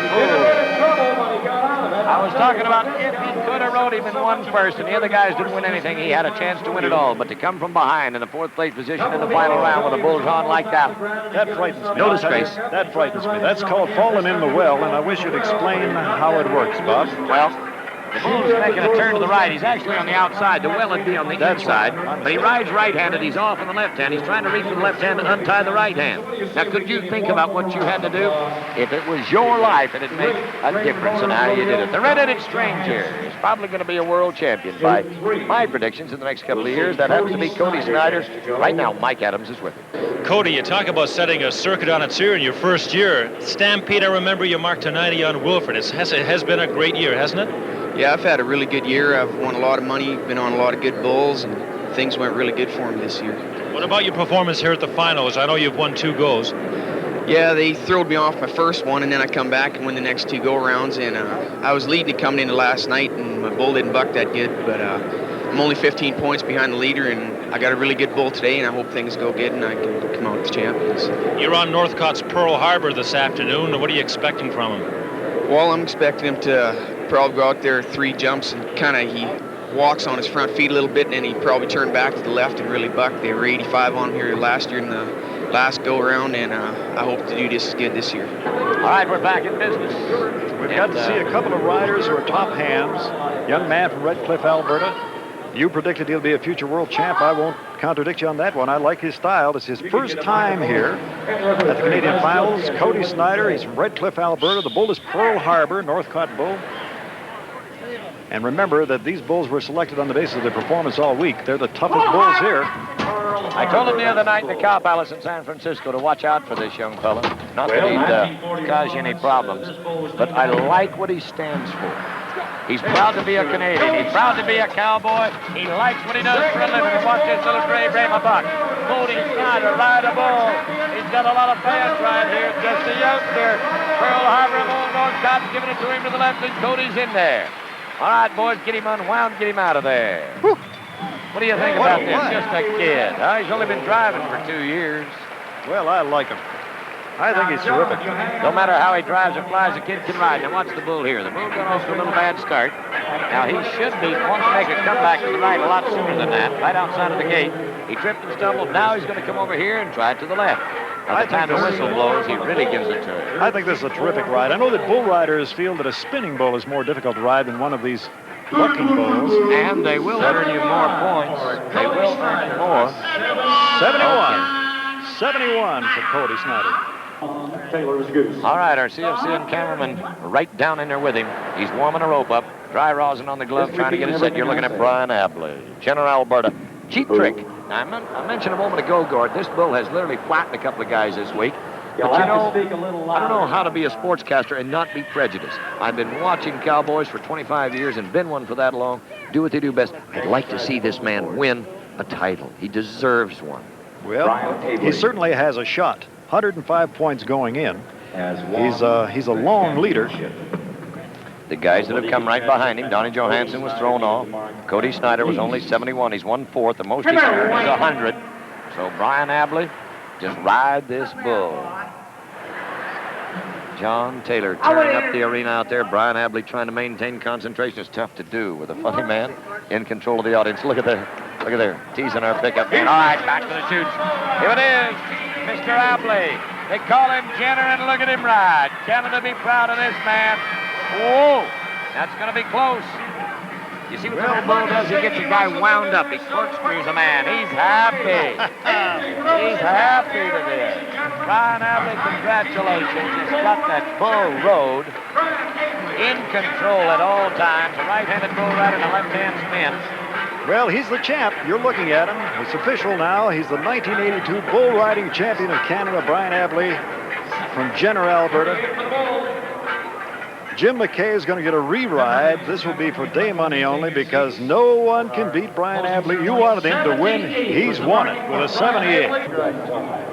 I was talking about if he could have rode him in one first and the other guys didn't win anything, he had a chance to win it all. But to come from behind in the 4th place position in the final round with a bull's on like that. That frightens me. No disgrace. That frightens me. That's called falling in the well, and I wish you'd explain how it works, Bob. Well, the bull's making a turn to the right. He's actually on the outside. The well would be on the inside. But he rides right-handed. He's off on the left hand. He's trying to reach with the left hand and untie the right hand. Now, could you think about what you had to do? If it was your life, it'd make a difference in how you did it. The red-headed stranger is probably going to be a world champion by my predictions in the next couple of years. That happens to be Cody Snyder. Right now, Mike Adams is with him. Cody, you talk about setting a circuit on its ear in your first year. Stampede, I remember you marked a 90 on Wilford. It has been a great year, hasn't it? Yeah, I've had a really good year. I've won a lot of money, been on a lot of good bulls, and things went really good for me this year. What about your performance here at the finals? I know you've won 2 goes. Yeah, they throwed me off my first one, and then I come back and win the next 2 go-rounds, and I was leading it coming into last night, and my bull didn't buck that good, but I'm only 15 points behind the leader, and I got a really good bull today, and I hope things go good, and I can come out as champions. You're on Northcott's Pearl Harbor this afternoon. What are you expecting from him? Well, I'm expecting him to probably go out there 3 jumps and he walks on his front feet a little bit, and then he probably turn back to the left and really buck. They were 85 on here last year in the last go around, and I hope to do this good this year. All right, we're back in business. We've got to see a couple of riders who are top hands. Young man from Red Cliff, Alberta. You predicted he'll be a future world champ. I won't contradict you on that one. I like his style. It's his first time here at the Canadian Finals. Cody Snyder, he's from Red Cliff, Alberta. The bull is Pearl Harbor, Northcott bull. And remember that these bulls were selected on the basis of their performance all week. They're the toughest bulls here. I told him the other night in the Cow Palace in San Francisco to watch out for this young fella. Not that he'd cause you any problems, but I like what he stands for. He's proud to be a Canadian. He's proud to be a cowboy. He likes what he does for a living. Watch this little gray brave a buck. Cody Snyder, ride a bull. He's got a lot of fans right here. Just a youngster. Pearl Harbor, old Northcott, giving it to him to the left, and Cody's in there. All right, boys, get him unwound, get him out of there. Whew. What do you think about this? Just a kid. He's only been driving for 2 years. Well, I like him. I think he's terrific. No matter how he drives or flies, the kid can ride. Now watch the bull here. The bull got off to a little bad start. Now he should be wanting to make a comeback to the right a lot sooner than that, right outside of the gate. He tripped and stumbled. Now he's going to come over here and try it to the left. By the time the whistle blows, he really gives it to him. I think this is a terrific ride. I know that bull riders feel that a spinning bull is more difficult to ride than one of these bucking bulls. And they will earn you more points. They will earn you more. 71. 71 for Cody Snyder. Taylor's goose. All right, our CFCN cameraman right down in there with him. He's warming the rope up, dry rosin on the glove, trying to get it set. You're looking at Brian Abley, General Alberta. Cheap Trick I mentioned a moment ago, Gord, this bull has literally flattened a couple of guys this week. But you know, I don't know how to be a sportscaster and not be prejudiced. I've been watching cowboys for 25 years and been one for that long. Do what they do best. I'd like to see this man win a title. He deserves one. Well, he certainly has a shot. 105 points going in. He's a long leader. The guys that have come right behind him, Donnie Johansson was thrown off. Cody Snyder was only 71. He's 1/4. The most he's earned is 100. So Brian Abley, just ride this bull. John Taylor turning up the arena out there. Brian Abley trying to maintain concentration. It's tough to do with a funny man in control of the audience. Look at there. Look at there. Teasing our pickup man. All right, back to the chutes. Here it is, Mr. Abley. They call him Jenner, and look at him ride. Canada be proud of this man. Whoa, that's going to be close. You see what the little bull does? He gets a guy wound up. He corkscrews a man. He's happy. He's happy to this. Brian Abley, congratulations. He's got that bull rode in control at all times. A right-handed bull rider and a left-hand spin. Well, he's the champ. You're looking at him. It's official now. He's the 1982 bull riding champion of Canada, Brian Abley from Jenner, Alberta. Jim McKay is going to get a re-ride. This will be for day money only because no one can beat Brian Abley. You wanted him to win. He's won it with a 78.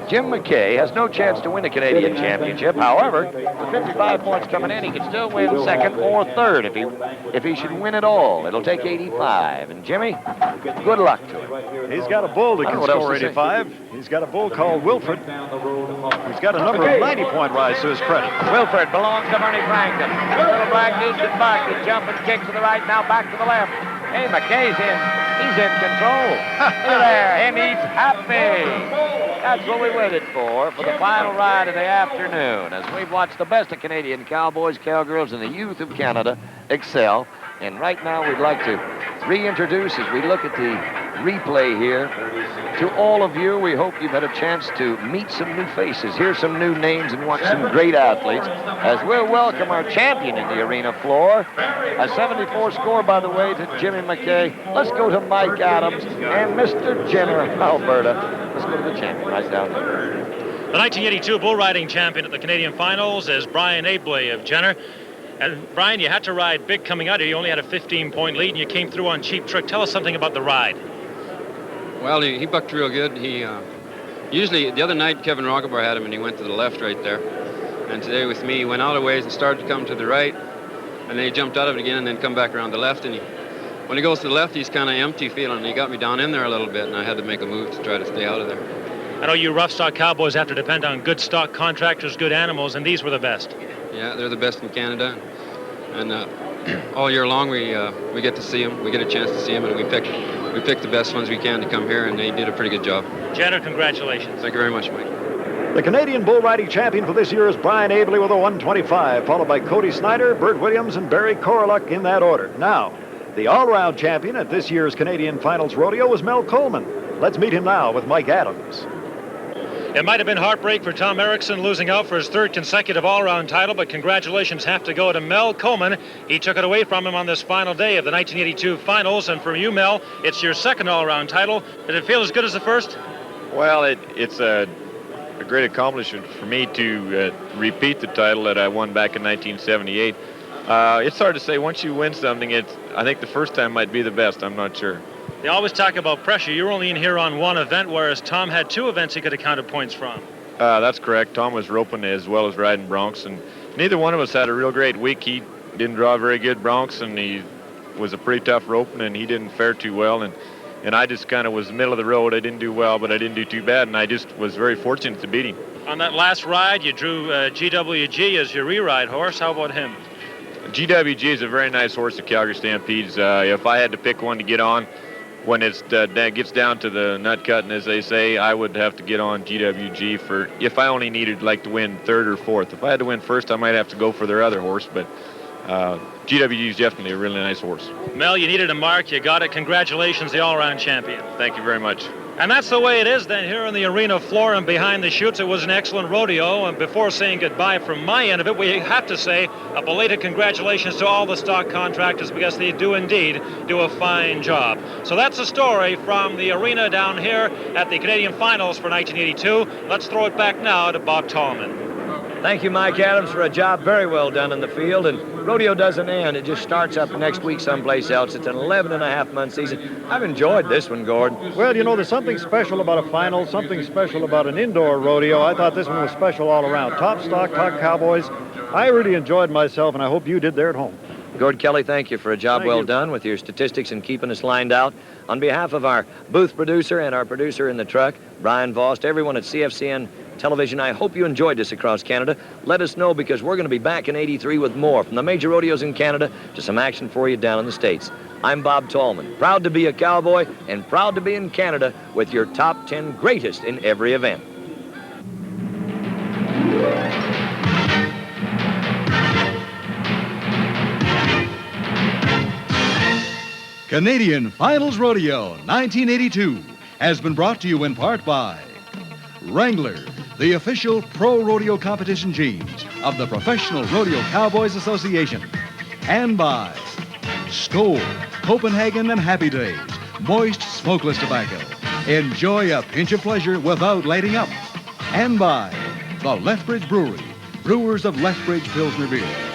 Jim McKay has no chance to win a Canadian championship. However, with 55 points coming in, he can still win second or third if he should win it all. It'll take 85. And Jimmy, good luck to him. He's got a bull that can score 85. He's got a bull called Wilfred. He's got a number of 90-point rides to his credit. Wilfred belongs to Bernie Franklin. Little black dude and Buck. He jumping, kick to the right, now back to the left. Hey, McKay's in. He's in control. Look at there, and he's happy. That's what we waited for the final ride of the afternoon, as we've watched the best of Canadian cowboys, cowgirls, and the youth of Canada excel. And right now we'd like to reintroduce, as we look at the replay here, to all of you. We hope you've had a chance to meet some new faces, hear some new names, and watch some great athletes, as we'll welcome our champion in the arena floor. A 74 score, by the way, to Jimmy McKay. Let's go to Mike Adams and Mr. Jenner of Alberta. Let's go to the champion right down there. The 1982 bull riding champion at the Canadian Finals is Brian Abley of Jenner. And Brian, you had to ride big coming out here. You only had a 15-point lead, and you came through on Cheap Trick. Tell us something about the ride. Well, he bucked real good. He usually, the other night, Kevin Rockabar had him, and he went to the left right there. And today with me, he went out a ways and started to come to the right, and then he jumped out of it again and then come back around the left. And when he goes to the left, he's kind of empty feeling. He got me down in there a little bit, and I had to make a move to try to stay out of there. I know you rough stock cowboys have to depend on good stock contractors, good animals, and these were the best. Yeah, they're the best in Canada. And all year long, we get to see them. We get a chance to see them, and we pick the best ones we can to come here, and they did a pretty good job. Jenner, congratulations. Thank you very much, Mike. The Canadian bull riding champion for this year is Brian Abley with a 125, followed by Cody Snyder, Bert Williams, and Barry Koroluk in that order. Now, the all-round champion at this year's Canadian Finals Rodeo is Mel Coleman. Let's meet him now with Mike Adams. It might have been heartbreak for Tom Erickson losing out for his third consecutive all-round title, but congratulations have to go to Mel Coleman. He took it away from him on this final day of the 1982 finals, and for you, Mel, it's your second all-round title. Did it feel as good as the first? Well, it's a great accomplishment for me to repeat the title that I won back in 1978. It's hard to say. Once you win something, I think the first time might be the best. I'm not sure. They always talk about pressure. You're only in here on one event, whereas Tom had two events he could have counted points from. That's correct. Tom was roping as well as riding broncs, and neither one of us had a real great week. He didn't draw very good broncs, and he was a pretty tough roping, and he didn't fare too well. And I just kind of was middle of the road. I didn't do well, but I didn't do too bad, and I just was very fortunate to beat him. On that last ride, you drew GWG as your re-ride horse. How about him? GWG is a very nice horse at Calgary Stampedes. If I had to pick one to get on, when it gets down to the nut cutting, as they say, I would have to get on GWG for if I only needed to win third or fourth. If I had to win first, I might have to go for their other horse, but GWG is definitely a really nice horse. Mel, you needed a mark. You got it. Congratulations, the all-round champion. Thank you very much. And that's the way it is then here on the arena floor and behind the chutes. It was an excellent rodeo. And before saying goodbye from my end of it, we have to say a belated congratulations to all the stock contractors because they do indeed do a fine job. So that's the story from the arena down here at the Canadian Finals for 1982. Let's throw it back now to Bob Tallman. Thank you, Mike Adams, for a job very well done in the field. And rodeo doesn't end. It just starts up next week someplace else. It's an 11-and-a-half-month season. I've enjoyed this one, Gord. Well, you know, there's something special about a final, something special about an indoor rodeo. I thought this one was special all around. Top stock, top cowboys. I really enjoyed myself, and I hope you did there at home. Gord Kelly, thank you for a job well done with your statistics and keeping us lined out. On behalf of our booth producer and our producer in the truck, Brian Vost, everyone at CFCN Television, I hope you enjoyed this across Canada. Let us know because we're going to be back in '83 with more from the major rodeos in Canada to some action for you down in the States. I'm Bob Tallman, proud to be a cowboy and proud to be in Canada with your top 10 greatest in every event. Canadian Finals Rodeo 1982 has been brought to you in part by Wrangler, the official pro rodeo competition jeans of the Professional Rodeo Cowboys Association, and by Skoal, Copenhagen and Happy Days, moist, smokeless tobacco. Enjoy a pinch of pleasure without lighting up. And by the Lethbridge Brewery, brewers of Lethbridge Pilsner beer.